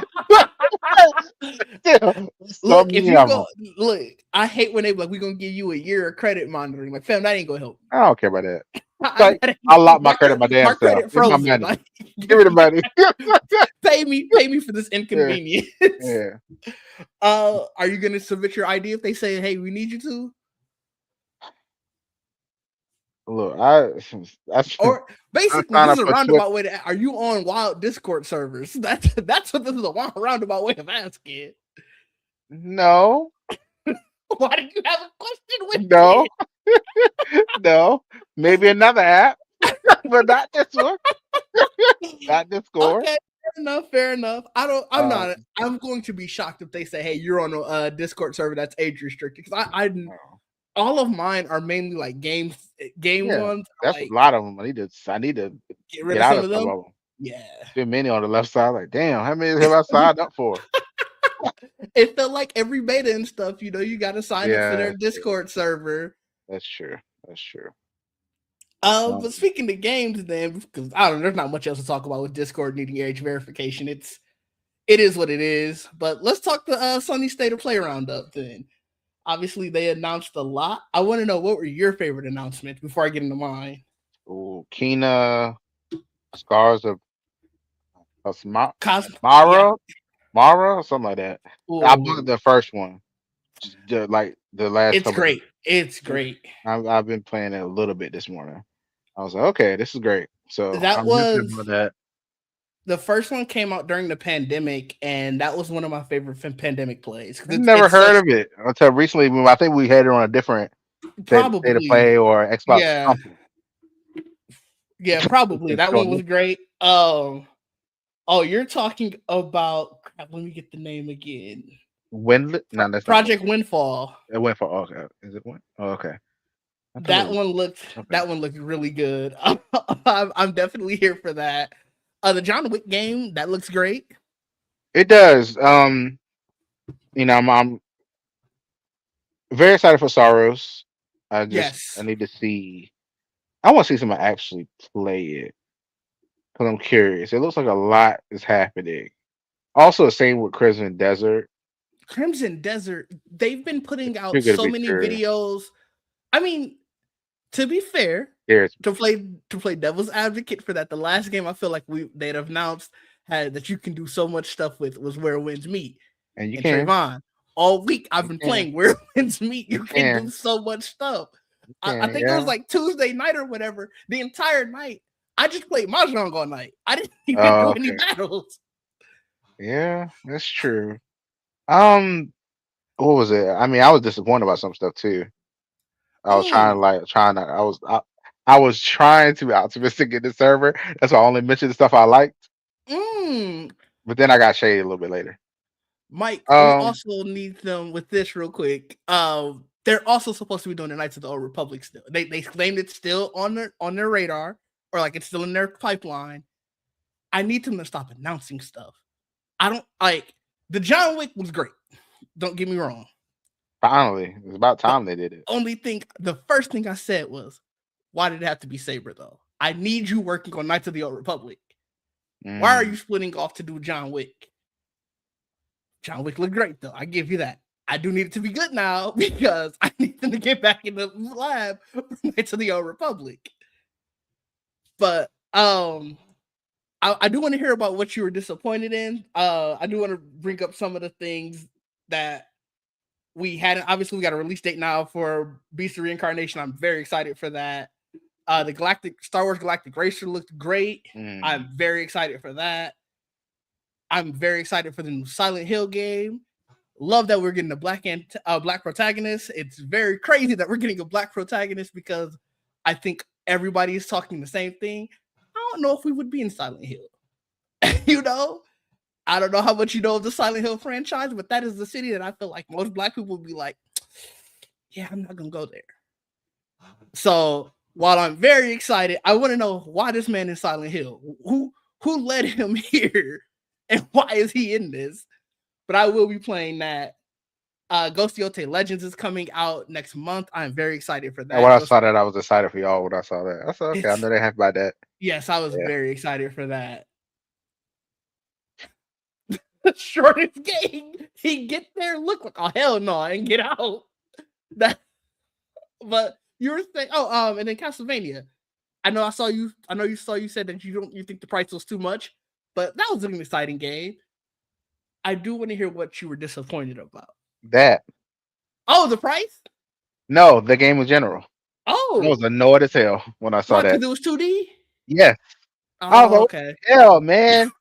still, so Look, if many you of them. go look, I hate when they be like, "We gonna give you a year of credit monitoring." Like, fam, that ain't gonna help. I don't care about that. Like, That I lock ain't, my credit my damn my self. credit Give me my frozen. money. Like, Give me the money. pay me for this Yeah, inconvenience. yeah. Are you gonna submit your ID if they say, "Hey, we need you to"? Look, I that's Or I basically, sign this is up a for Twitter. roundabout way to. Are you on wild Discord servers? That's what this is a roundabout way of asking. No, Why did you have a question with no, it? no. Maybe another app, but not this one. Not Discord. Okay, fair enough. Fair enough. I don't. I'm Um, not. I'm going to be shocked if they say, "Hey, you're on a Discord server that's age restricted." Because I oh, all of mine are mainly like game yeah, ones. that's a Like lot of them. I need to get rid get of out some of of some them. of them. Yeah, Too many on the left side. Like, damn, how many have I signed up for? it felt like every beta and stuff. You got to sign up for Yeah, their that's true. Discord server. That's true. That's true. But Um, speaking of games, then because I don't know, there's not much else to talk about with Discord needing age verification. It is what it is. But let's talk the Sunny State of Play roundup then. Obviously, they announced a lot. I want to know what were your favorite announcements before I get into mine. ooh, Kina, Scars of Yeah. Mara, Mara, or something like that. I bought Ooh, the first one, like the last it's couple of great. It's great. I've been playing it a little bit this morning. I was like, okay, this is great. So That I'm happy was about that. the first one came out during the pandemic, and that was one of my favorite pandemic plays because I've it's never it's heard such of it until recently. I think we had it on a different state of probably play or Xbox yeah something. probably It's that one showing was me. great. Oh, you're talking about crap. Let me get the name again. Windlet? No, that's not one. Project Windfall. It went for okay. Is it one? Oh, okay. I thought it That was one looked okay. that one looked really good. I'm definitely here for that. The John Wick game that looks great. It does. I'm very excited for Sorrows. I Yes, need to see. I want to see someone actually play it because I'm curious. It looks like a lot is happening. Also, same with Crimson Desert. Crimson Desert. They've been putting out You're gonna so be many curious. videos. I mean, to be fair, Curious, to play devil's advocate for that, the last game I feel like they'd have announced had that you can do so much stuff with was Where Winds Meet and you and can, Trayvon. All week I've you been can, playing Where Winds Meet. you You can do can, so much stuff. you I can. think it was Yeah. like Tuesday night or whatever. The entire night, I just played Mahjong all night. I didn't even do Oh, any okay. battles. Yeah, that's true. Um, what was it? I mean, I was disappointed about some stuff too. I was trying to Mm, like trying to. I was trying to be optimistic in the server. That's why I only mentioned the stuff I liked. mm. But then I got shaded a little bit later. Mike, we Um, also need them with this real quick. They're also supposed to be doing the Knights of the Old Republic still. They claimed it's still on their radar, or like it's still in their pipeline. I need them to stop announcing stuff. I don't like the John Wick was great. Don't get me wrong. finally, it's about The time they did it. the first thing I said was, why did it have to be Saber though? I need you working on Knights of the Old Republic. Why are you Mm. splitting off to do John Wick? John Wick looked great though. I give you that. I do need it to be good now because I need them to get back in the lab for Knights of the Old Republic. But I do want to hear about what you were disappointed in. I do want to bring up some of the things that we had. Obviously, we got a release date now for Beast of Reincarnation. I'm very excited for that. The Galactic Star Wars Galactic Racer looked great. Mm. I'm very excited for that. I'm very excited for the new Silent Hill game. Love that we're getting a black protagonist. It's very crazy that we're getting a black protagonist because I think everybody is talking the same thing. I don't know if we would be in Silent Hill. you know, I don't know how much you know of the Silent Hill franchise, but that is the city that I feel like most black people would be like, yeah, I'm not gonna go there. So while I'm very excited, I want to know why this man in Silent Hill. Who led him here, and why is he in this? But I will be playing that. Ghost Yote Legends is coming out next month. I'm very excited for And when that. I saw that, I was excited for y'all. When I saw that, I said, okay, I It's know they happy about that. yes, I was Yeah. very excited for that. The shortest game, he get there, look like oh hell no, and get out. That, but you were saying, and then Castlevania. I know you said that you think the price was too much, but that was an exciting game. I do want to hear what you were disappointed about. That Oh, the price? no, the game in general. I was Oh, annoyed as hell when I saw why? that. Because it was 2D. Yes. I was Oh, like, what okay. the hell, man?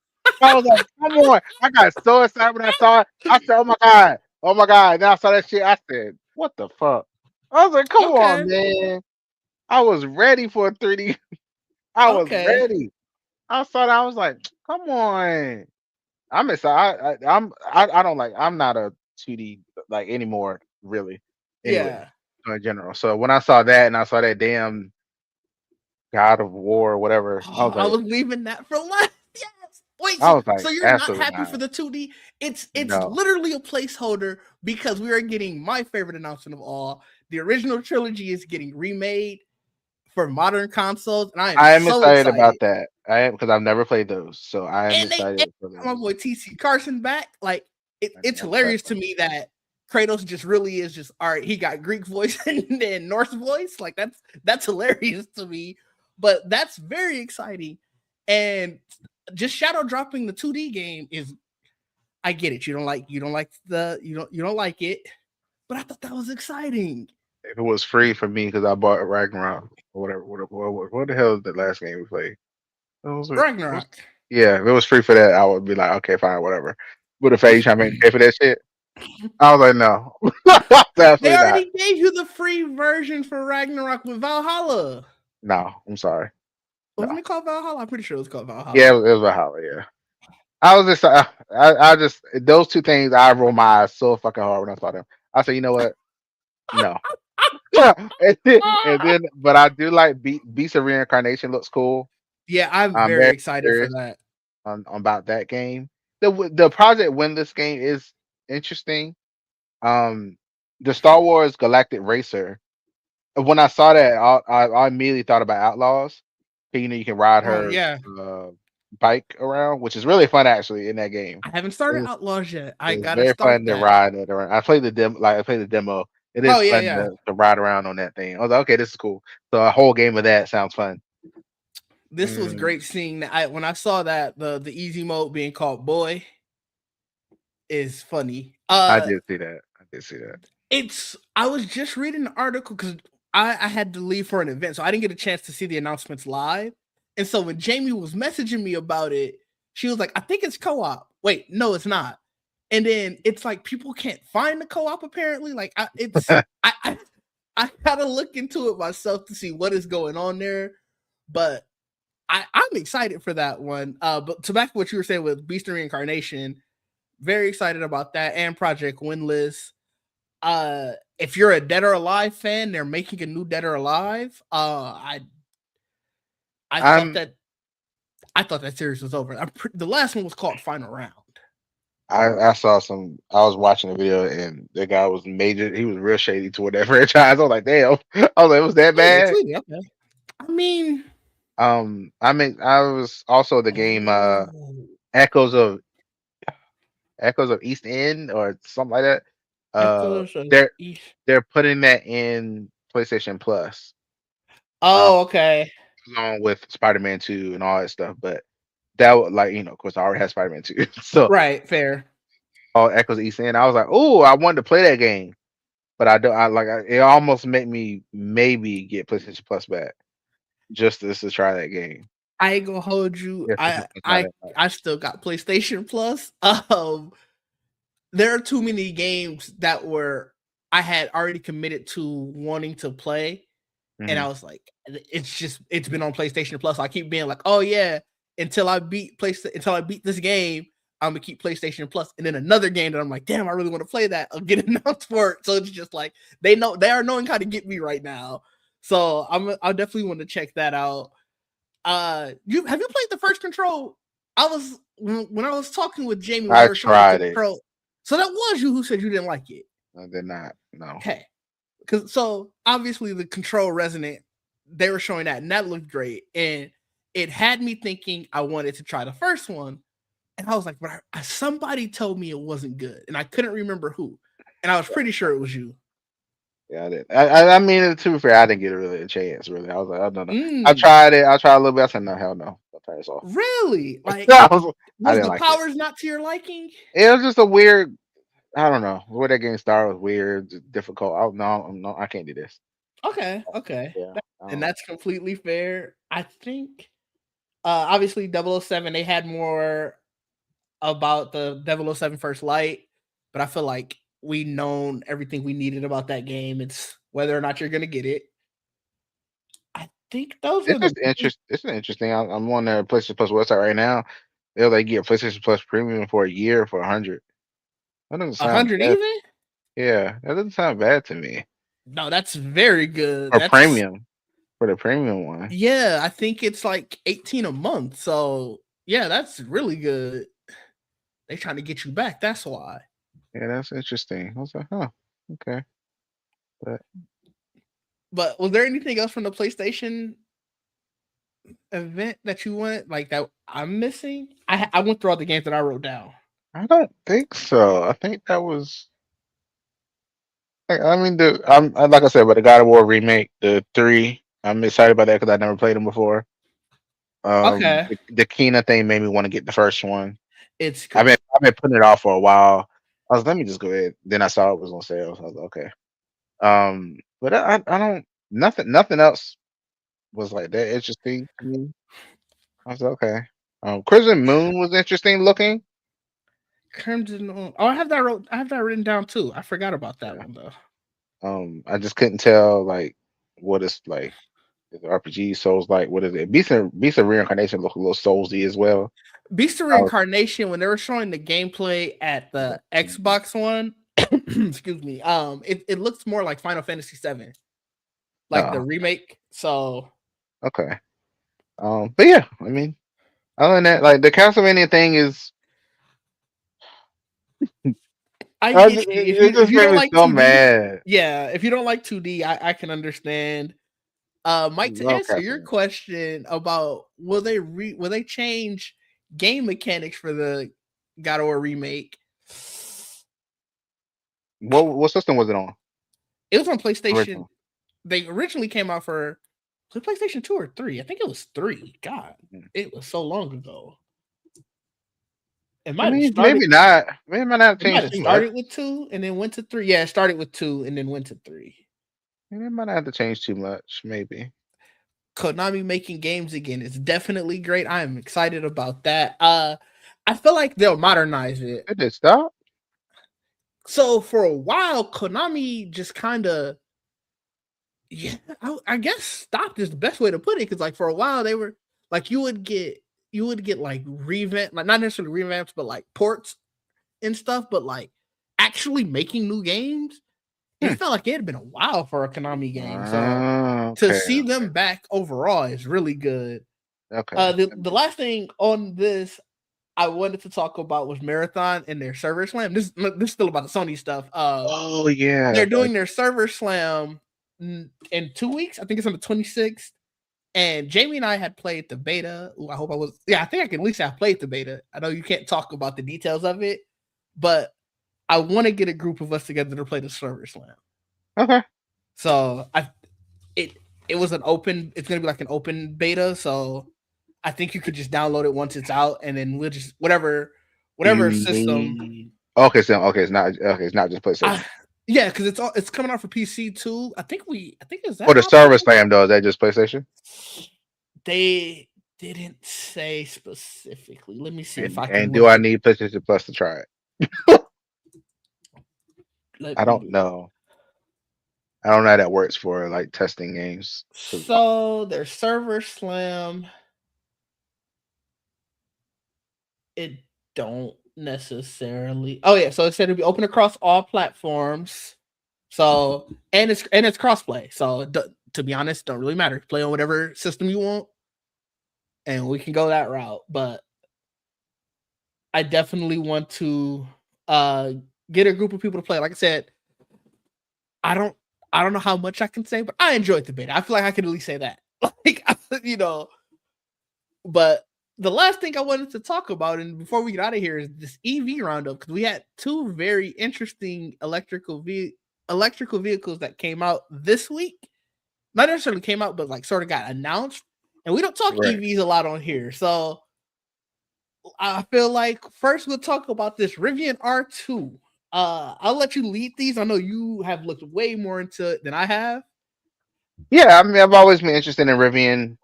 I was like, come on. I got so excited when I saw it. I said, oh my God. Oh my God. Then I saw that shit. I said, what the fuck? I was like, come on, Okay. man. I was ready for a 3D. I was Okay. ready. I saw that. I was like, come on. I'm excited. I don't like, I'm not a 2D like anymore, really. Anyway, Yeah. in general. So when I saw that and I saw that damn God of War or whatever, Oh, I was leaving that for last. Yes. Wait, I so was like, so you're not absolutely happy not. for the 2D? It's No. literally a placeholder because we are getting my favorite announcement of all. The original trilogy is getting remade for modern consoles, and I am I am so excited about excited. that. I am because I've never played those, so I am And excited for my those. boy TC Carson back. Like it's I'm excited hilarious for to me that Kratos just really is just all right. He got Greek voice and then Norse voice. Like that's hilarious to me. But that's very exciting. And just shadow dropping the 2D game is I get it. You don't like it. But I thought that was exciting. if it was free for me because I bought Ragnarok or whatever. What the hell is the last game we played? What was it? Ragnarok. Yeah, if it was free for that, I would be like, okay, fine, whatever. But if you trying to make me pay for that shit, I was like, no, They absolutely not. already gave you the free version for Ragnarok with Valhalla. No, I'm sorry. No. Wasn't it called Valhalla? I'm pretty sure it was called Yeah, Valhalla. it was Valhalla. Yeah, I was just, I just those two things. I rolled my eyes so fucking hard when I saw them. I said, you know what? No. But I do like Beast of Reincarnation. Looks cool. Yeah, I'm I'm very very excited for curious that. on about that game. The Project Windless game is interesting. Um, the Star Wars Galactic Racer. When I saw that, I immediately thought about Outlaws. You know, you can ride Oh her yeah, uh, bike around, which is really fun actually in that game. I haven't started Outlaws yet. I It's gotta very start fun to that. ride it around. I played the demo, like I played the demo. It Oh is yeah, fun yeah. to ride around on that thing. I was like, okay, this is cool. So a whole game of that sounds fun. This was Mm, great seeing that. When I saw that the easy mode being called boy is funny. I did see that. I did see that. It's I was just reading an article because I had to leave for an event, so I didn't get a chance to see the announcements live. And so when Jamie was messaging me about it, she was like, "I think it's co-op." Wait, no, it's not. And then it's like people can't find the co-op apparently. Like I gotta look into it myself to see what is going on there. But I'm excited for that one. But to back to what you were saying with Beast and Reincarnation, very excited about that and Project Windless. If you're a Dead or Alive fan, they're making a new Dead or Alive. I thought I'm that series was over. The last one was called Final Round. I saw some. I was watching a video and the guy was major. He was real shady toward that franchise. I was like, damn. I was like, it was that Really, bad. truly, okay. I mean, I mean, I was also the game oh, Echoes of East End or something like that. Echoes of They're East. putting that in PlayStation Plus, um, Oh, okay. along with Spider-Man 2 and all that stuff. But that would like of course, I already had Spider-Man 2, so Right, fair. all Echoes of East End. I was like, oh, I wanted to play that game, but I don't. It almost made me maybe get PlayStation Plus back just to try that game. I ain't gonna hold you. Yes, just to try that. I still got PlayStation Plus. There are too many games that were I had already committed to wanting to play, and Mhm. I was like, it's been on PlayStation Plus. So I keep being like, oh yeah, until I beat this game, I'm gonna keep PlayStation Plus, and then another game that I'm like, damn, I really want to play that. I'll get announced for it. So it's just like they are knowing how to get me right now. So I definitely want to check that out. You have you played the first Control? I was when I was talking with Jamie when they I were showing the tried it. Control. So that was you who said you didn't like it. I did not. No. Okay, because so obviously the Control Resonant, they were showing that and that looked great, and it had me thinking I wanted to try the first one, and I was like, but somebody told me it wasn't good, and I couldn't remember who, and I was pretty sure it was you. Yeah, I did. I mean, to be fair, I didn't get really a chance. Really, I was like, oh no, no. I Mm, tried it. I tried a little bit. I said, no, hell no. I'll turn this off. really? Like, I was didn't the like it. powers not to your liking? It was just a weird. I don't know where that game started was weird, just difficult. I no, no, I can't do this. Okay. Yeah. And that's completely fair. I think obviously 007 they had more about the 007 First Light, but I feel like we known everything we needed about that game. It's whether or not you're gonna get it. I think those were It's the just It's interesting. I'm on their PlayStation Plus website right now. They're like get PlayStation Plus Premium for a year for 100. That doesn't sound 100 bad. even. Yeah, that doesn't sound bad to me. No, that's very good. Or That's premium for the premium one. yeah. I think it's like 18 a month. So yeah, that's really good. They trying to get you back. That's why. Yeah, that's interesting. I was like, huh, okay. But But was there anything else from the PlayStation event that you wanted like that I'm missing? I went through all the games that I wrote down. I don't think so. I think that was. I mean, like I said, but the God of War remake, the three. I'm excited about that because I never played them before. Okay, The Kina thing made me want to get the first one. it's I've been putting it off for a while. I was let me just go ahead. Then I saw it was on sale. So I was like, okay. But I don't nothing else was like that interesting to me. I was like, okay. Crimson Moon was interesting looking. Crimson. Oh, I have that written down too. I forgot about that Yeah. one though. I just couldn't tell like what it's like. Is it RPG Souls like what is it? Beast of Reincarnation look a little soulsy as well. Beast of I was, Reincarnation, when they were showing the gameplay at the Xbox One, excuse me, it looks more like Final Fantasy VII, like the oh, remake. So okay. But yeah, I mean, other than that, like the Castlevania thing is, I get you. it If just you made don't me like so 2D, mad. yeah, if you don't like 2D, I can understand. I Mike, to love answer your Castlevania. question about will they change game mechanics for the God of War remake? What system was it on? It was on PlayStation. Original. They originally came out for was it PlayStation 2 or 3? I think it was 3. God, Mm. it was so long ago. It I might have mean, started. maybe not. Maybe it might not It might change have too much. started with 2 and then went to 3. Yeah, it started with 2 and then went to 3. Maybe it might not have to change too much. Maybe. Konami making games again is definitely great. I am excited about that. I feel like they'll modernize it. It did stop. So for a while, Konami just kind of, yeah, I guess stopped is the best way to put it. Because like for a while they were like you would get like revamp, like not necessarily revamps, but like ports and stuff. But like actually making new games, it Hmm. felt like it had been a while for a Konami game. So to Okay. see them back overall is really good. Okay. The last thing on this I wanted to talk about was Marathon and their server slam. This is still about the Sony stuff. Oh yeah. They're doing their server slam in 2 weeks. I think it's on the 26th. And Jamie and I had played the beta. Ooh, I hope I was. Yeah, I think I can at least have played the beta. I know you can't talk about the details of it, but I want to get a group of us together to play the server slam. Okay. So it it was an open. It's gonna be like an open beta. So I think you could just download it once it's out, and then we'll just Do you whatever system. need? Okay, so okay, it's not okay. It's not just I, PlayStation. yeah, because it's coming out for PC too. I think is For that the optional? server slam though, is that just PlayStation? They didn't say specifically. Let me see if I can And do look I it. need PlayStation Plus to try it? Let I me don't do it. know. I don't know how that works for like testing games. 'Cause So their server slam, it don't necessarily. Oh yeah, so it said it'll be open across all platforms. So and it's crossplay. So to be honest, don't really matter. Play on whatever system you want, and we can go that route. But I definitely want to uh get a group of people to play. Like I said, I don't I don't know how much I can say, but I enjoyed the beta. I feel like I can at least say that. Like you know, but the last thing I wanted to talk about, and before we get out of here, is this EV roundup because we had two very interesting electrical vehicles that came out this week. Not necessarily came out, but like sort of got announced. And we don't talk right. EVs a lot on here, so I feel like first we'll talk about this Rivian R2. I'll let you lead these. I know you have looked way more into it than I have. Yeah, I mean, I've always been interested in Rivian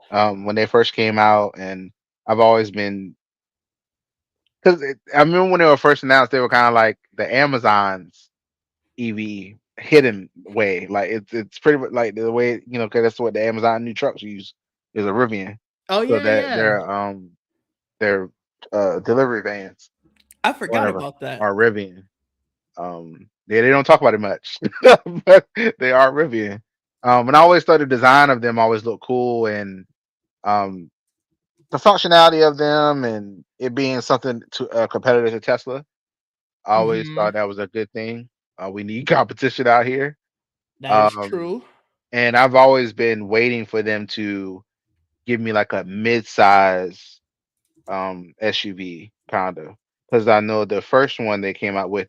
when they first came out, and I've always been because I remember when they were first announced, they were kind of like the Amazon's EV hidden way. Like it's pretty much like the way because that's what the Amazon new trucks use is a Rivian, Oh so yeah, that yeah. their delivery vans I or forgot whatever about that. are Rivian. Yeah, they don't talk about it much, but they are Rivian. And I always thought the design of them always looked cool, and um, the functionality of them, and it being something to a competitor to Tesla. I always Hmm. thought that was a good thing. We need competition out here, That is um, true. and I've always been waiting for them to give me like a mid-size SUV kind of, because I know the first one they came out with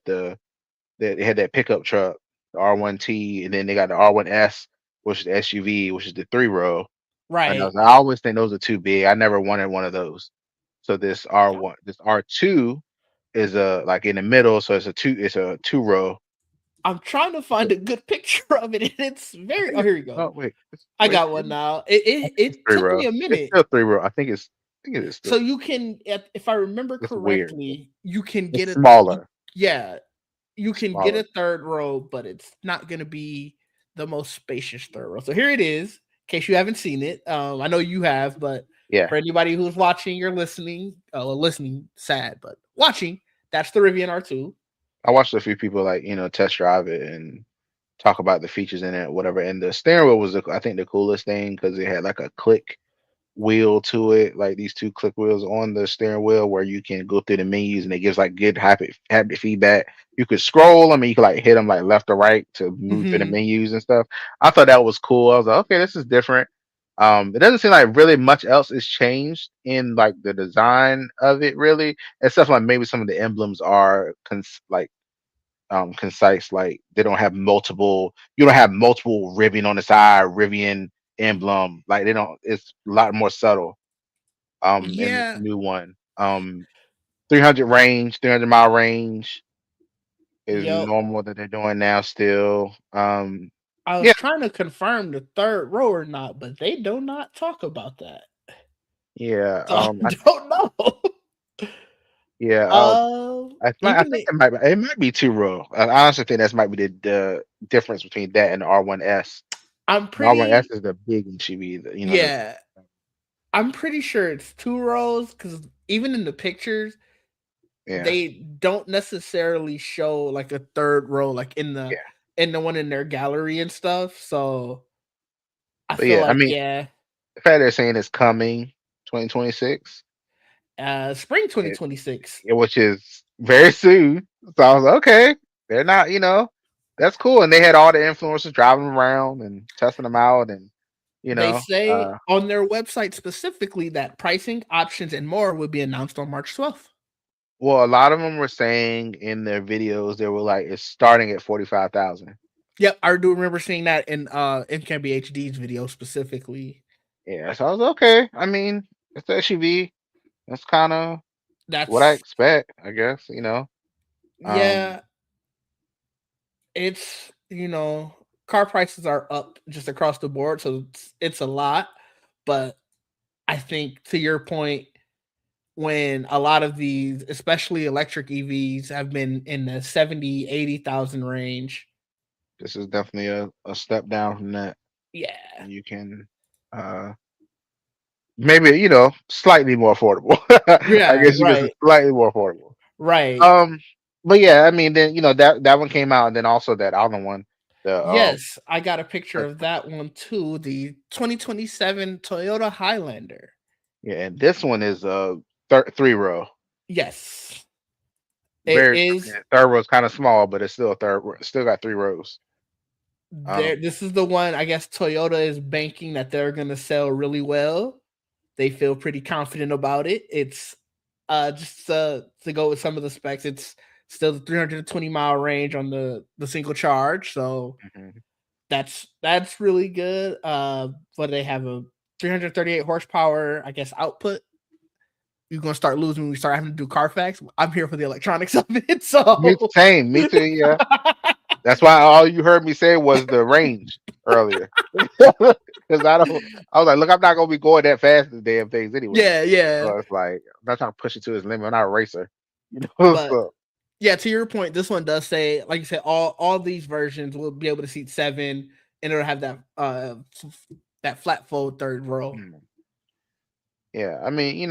they had that pickup truck, the R1T, and then they got the R1S, which is the SUV, which is the 3 row. And Right. I always think those are too big. I never wanted one of those. So this R2 is a like in the middle, so it's a 2 row. I'm trying to find a good picture of it, and it's I very. think Oh, it's here you go. oh wait, I got one now. It I it, think it's it three took me row. a It's minute. still 3 row. I think it is still So you can, if I remember it's weird. correctly, you can It's get a smaller. yeah, you It's can get smaller. a third row, but it's not going to be the most spacious third row. So here it is, in case you haven't seen it. I know you have, but Yeah. for anybody who's watching or listening, listening, sad, but watching, that's the Rivian R2. I watched a few people like, test drive it and talk about the features in it, whatever. And the steering wheel was, I think, the coolest thing because it had like a click wheel to it, like these two click wheels on the steering wheel where you can go through the menus and it gives like good haptic feedback. You could scroll them and you could like hit them like left or right to move through the Hmm. menus and stuff. I thought that was cool. I was like, okay, this is different. It doesn't seem like really much else is changed in like the design of it, really, except for like maybe some of the emblems are concise. Like they don't have multiple. You don't have multiple Rivian on the side, Rivian emblem. Like they don't. It's a lot more subtle. In this Yeah. new one. 300 range, 300-mile range is Yo, normal that they're doing now. Still. I was Yeah, trying to confirm the third row or not, but they do not talk about that. yeah. So I don't know. Yeah. I Even think it might be 2 row. I honestly think that's might be the difference between that and the R1S. I'm The R1S pretty is the big SUV. The yeah, I'm pretty sure it's 2 rows because even in the pictures, yeah. they don't necessarily show like a third row, like Yeah. in the one in their gallery and stuff. So I But feel yeah, I like mean, yeah, the fact they're saying it's coming 2026, spring it, 2026. which is very soon. So I was like, okay, they're not, that's cool. And they had all the influencers driving around and testing them out, and you They know, say uh, on their website specifically that pricing, options, and more will be announced on March 12th. well, a lot of them were saying in their videos they were like it's starting at 45,000. Yep, I do remember seeing that in MKB HD's video specifically. Yeah, so I was okay. I mean, it's a SUV. That's kind of what I That's expect, I guess. Um, yeah, it's car prices are up just across the board, so it's a lot. But I think to your point, when a lot of these, especially electric EVs, have been in the 70, 80,000 range. this is definitely a step down from that. Yeah. You can uh maybe slightly more affordable. I Yeah, guess you could say right. slightly more affordable. Right. Um, but yeah, I mean, then that one came out, and then also that other one, the Yes, I got a picture uh, of that one too, the 2027 Toyota Highlander. yeah, and this one is 3 row. Yes. It Very, I is mean, third row is kind of small, but it's still a still got 3 rows. there. Um, This is the one I guess Toyota is banking that they're gonna sell really well. They feel pretty confident about it. It's just to go with some of the specs, it's still the 320-mile range on the single charge. So mhm. that's really good. But they have a 338 horsepower, I guess, output. You're gonna start losing when we start having to do Carfax. I'm here for the electronics of it. Me So same, me too. Yeah, that's why all you heard me say was the range. earlier because I don't. I was like, look, I'm not gonna be going that fast in the damn things anyway. Yeah, yeah. So it's like I'm not trying to push it to his limit. I'm not a racer, you know. But So yeah, to your point, this one does say, like you said, all these versions will be able to seat 7, and it'll have that that flat fold third row. mm, yeah, I mean,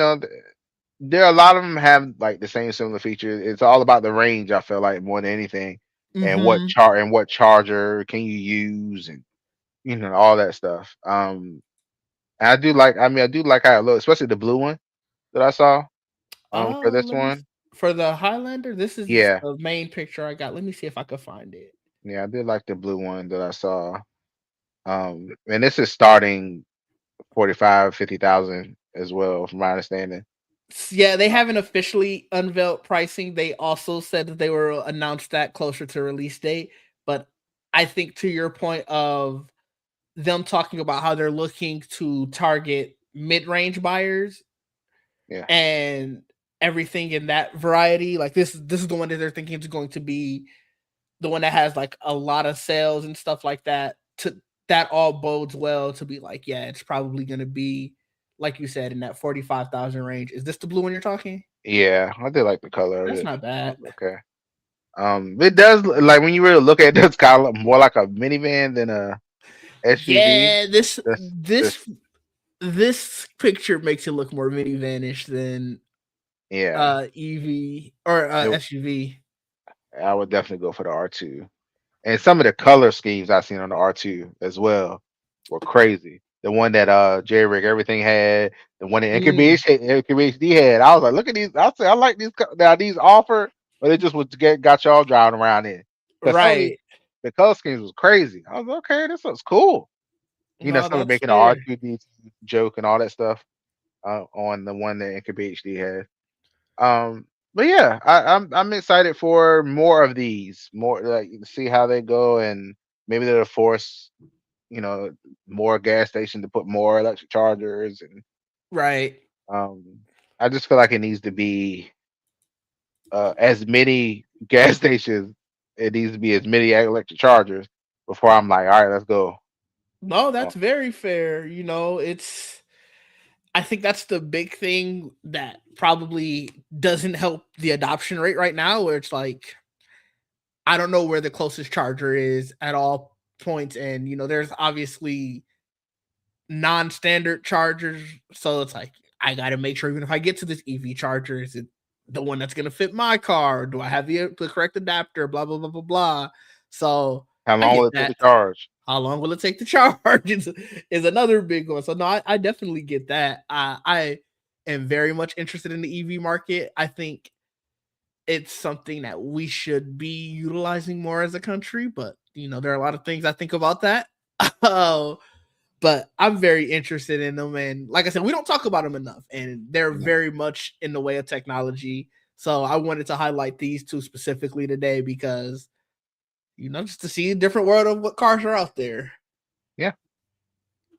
there are a lot of them have like the same similar features. It's all about the range. I feel like more than anything, and Mm-hmm. what charger can you use, and all that stuff. And I do like. I mean, I do like how it looks, especially the blue one that I saw. For this Let me one, for the Highlander. This is yeah, the main picture I got. Let me see if I could find it. yeah, I did like the blue one that I saw. And this is starting 45, 50,000 as well, from my understanding. Yeah, they haven't officially unveiled pricing. They also said that they will announce that closer to release date. But I think to your point of them talking about how they're looking to target mid-range buyers Yeah, and everything in that variety, like this is the one that they're thinking is going to be the one that has like a lot of sales and stuff like that. To that all bodes well to be like, yeah, it's probably going to be like you said in that 45,000 range. Is this the blue one you're talking? yeah, I did like the color of That's it. not bad. Okay. It does like when you really look at it, it's kind of look more like a minivan than a SUV. Yeah, this This, this, this this picture makes it look more minivanish than yeah. EV or It, SUV. I would definitely go for the R2. And some of the color schemes I seen on the R2 as well were crazy. The one that J-Rig everything had, the one that Mm, NKBHD had. I was like, look at these. I say I like these. Now these offered, but it just was to got y'all driving around in. Because some of these right. the color schemes was crazy. I was like, okay, this looks cool. No, Some of that's making the fair. R2D joke and all that stuff on the one that NKBHD had. But yeah, I'm excited for more of these, more like to see how they go, and maybe they'll force you know more gas stations to put more electric chargers, and Right. um, I just feel like it needs to be as many gas stations. It needs to be as many electric chargers before I'm like, all right, let's go. No, Uh, that's very fair. It's I think that's the big thing that probably doesn't help the adoption rate right now, where it's like I don't know where the closest charger is at all points, and there's obviously non-standard chargers, so it's like I got to make sure even if I get to this EV charger, is it the one that's going to fit my car? Or do I have the correct adapter? Blah blah blah blah blah. So how I long will get it take to that. charge? How long will it take to charge? Is another big one. So no, I definitely get that. I am very much interested in the EV market. I think it's something that we should be utilizing more as a country, but there are a lot of things I think about that. Oh, but I'm very interested in them, and like I said, we don't talk about them enough, and they're Yeah, very much in the way of technology. So I wanted to highlight these two specifically today because just to see a different world of what cars are out there. yeah.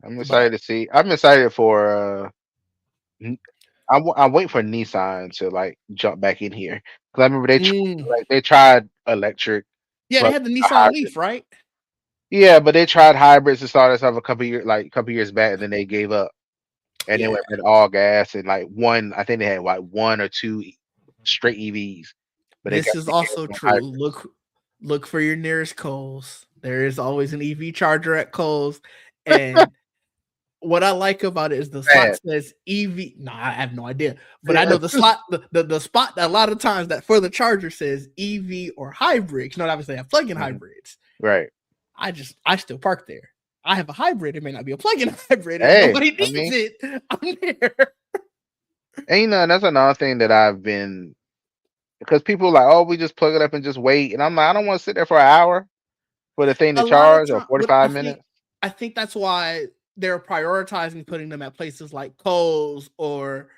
I'm But excited to see. I'm excited for. N- I'm waiting for Nissan to like jump back in here because I remember mm, they tried electric, yeah, they but had the a Nissan hybrid. Leaf, right? Yeah, but they tried hybrids to start us off a couple years back, and then they gave up and they Yeah. went with all gas and like one. I think they had like one or two straight EVs, but they This kept is the gas also on true. hybrid. Look for your nearest Kohl's. There is always an EV charger at Kohl's, and what I like about it is the slot Fast. says EV. No, I have no idea, but I Yeah. know the slot, the spot. A lot of times that for the charger says EV or hybrid. Obviously, I have plug-in Mhm. hybrids. Right. I still park there. I have a hybrid. It may not be a plug-in hybrid, and if Hey, nobody I needs mean, it, I'm there. and that's another thing that I've been because people are like, oh, we just plug it up and just wait, and I'm like, I don't want to sit there for an hour for the thing to A lot of charge or time, but 45 minutes. I think that's why they're prioritizing putting them at places like Kohl's or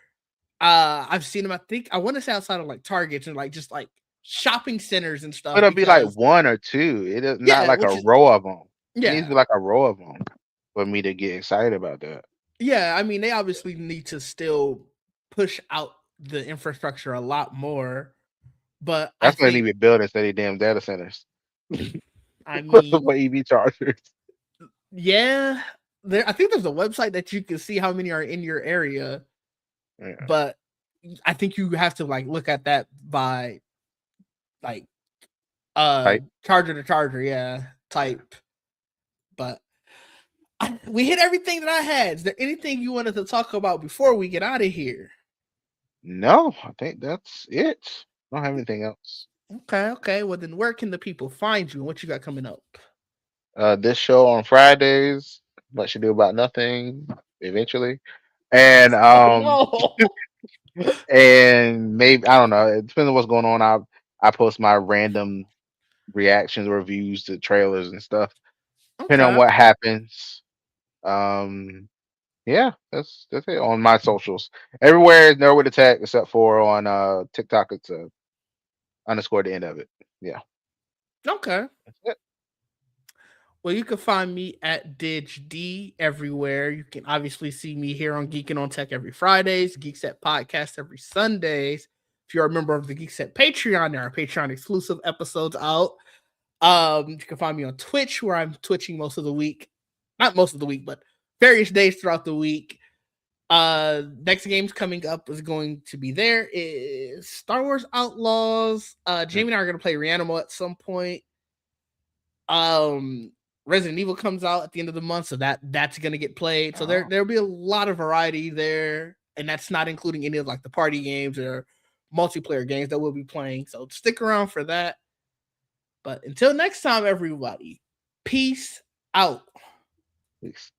I've seen them. I think I want to say outside of like Targets and like just like shopping centers and But stuff it'll be like because one or two. It is not yeah, like a which is row of them. It needs to yeah. be like a row of them for me to get excited about that. Yeah, I mean, they obviously need to still push out the infrastructure a lot more, but I That's what they need think to be building instead of damn data centers I for mean, EV chargers. Yeah, there. I think there's a website that you can see how many are in your area, Yeah. but I think you have to like look at that by like Type. charger to charger. Yeah, Yeah. type. But we hit everything that I had. Is there anything you wanted to talk about before we get out of here? No, I think that's it. I don't have anything else. Okay, okay. Well, then where can the people find you and what you got coming up? This show on Fridays. Much ado about nothing. Eventually, and Oh no. and maybe I don't know. It depends on what's going on. I post my random reactions, reviews to trailers and stuff. Depending on Okay. what happens. Um, yeah, that's it on my socials. Everywhere is nowhere with the tag except for on TikTok. It's a underscore at the end of it. Yeah, Okay. that's it. Well, you can find me at DidgeD everywhere. You can obviously see me here on Geekin on Tech every Fridays, Geekset Podcast every Sundays. If you're a member of the Geekset Patreon, there are Patreon exclusive episodes out. You can find me on Twitch, where I'm twitching most of the week. Not most of the week, but various days throughout the week. Next game's coming up is going to be there is Star Wars Outlaws. Mm. Jamie and I are gonna play Reanimal at some point. Um, Resident Evil comes out at the end of the month, so that's gonna get played. So Oh, there'll be a lot of variety there, and that's not including any of like the party games or multiplayer games that we'll be playing. So stick around for that. But until next time, everybody, peace out. peace.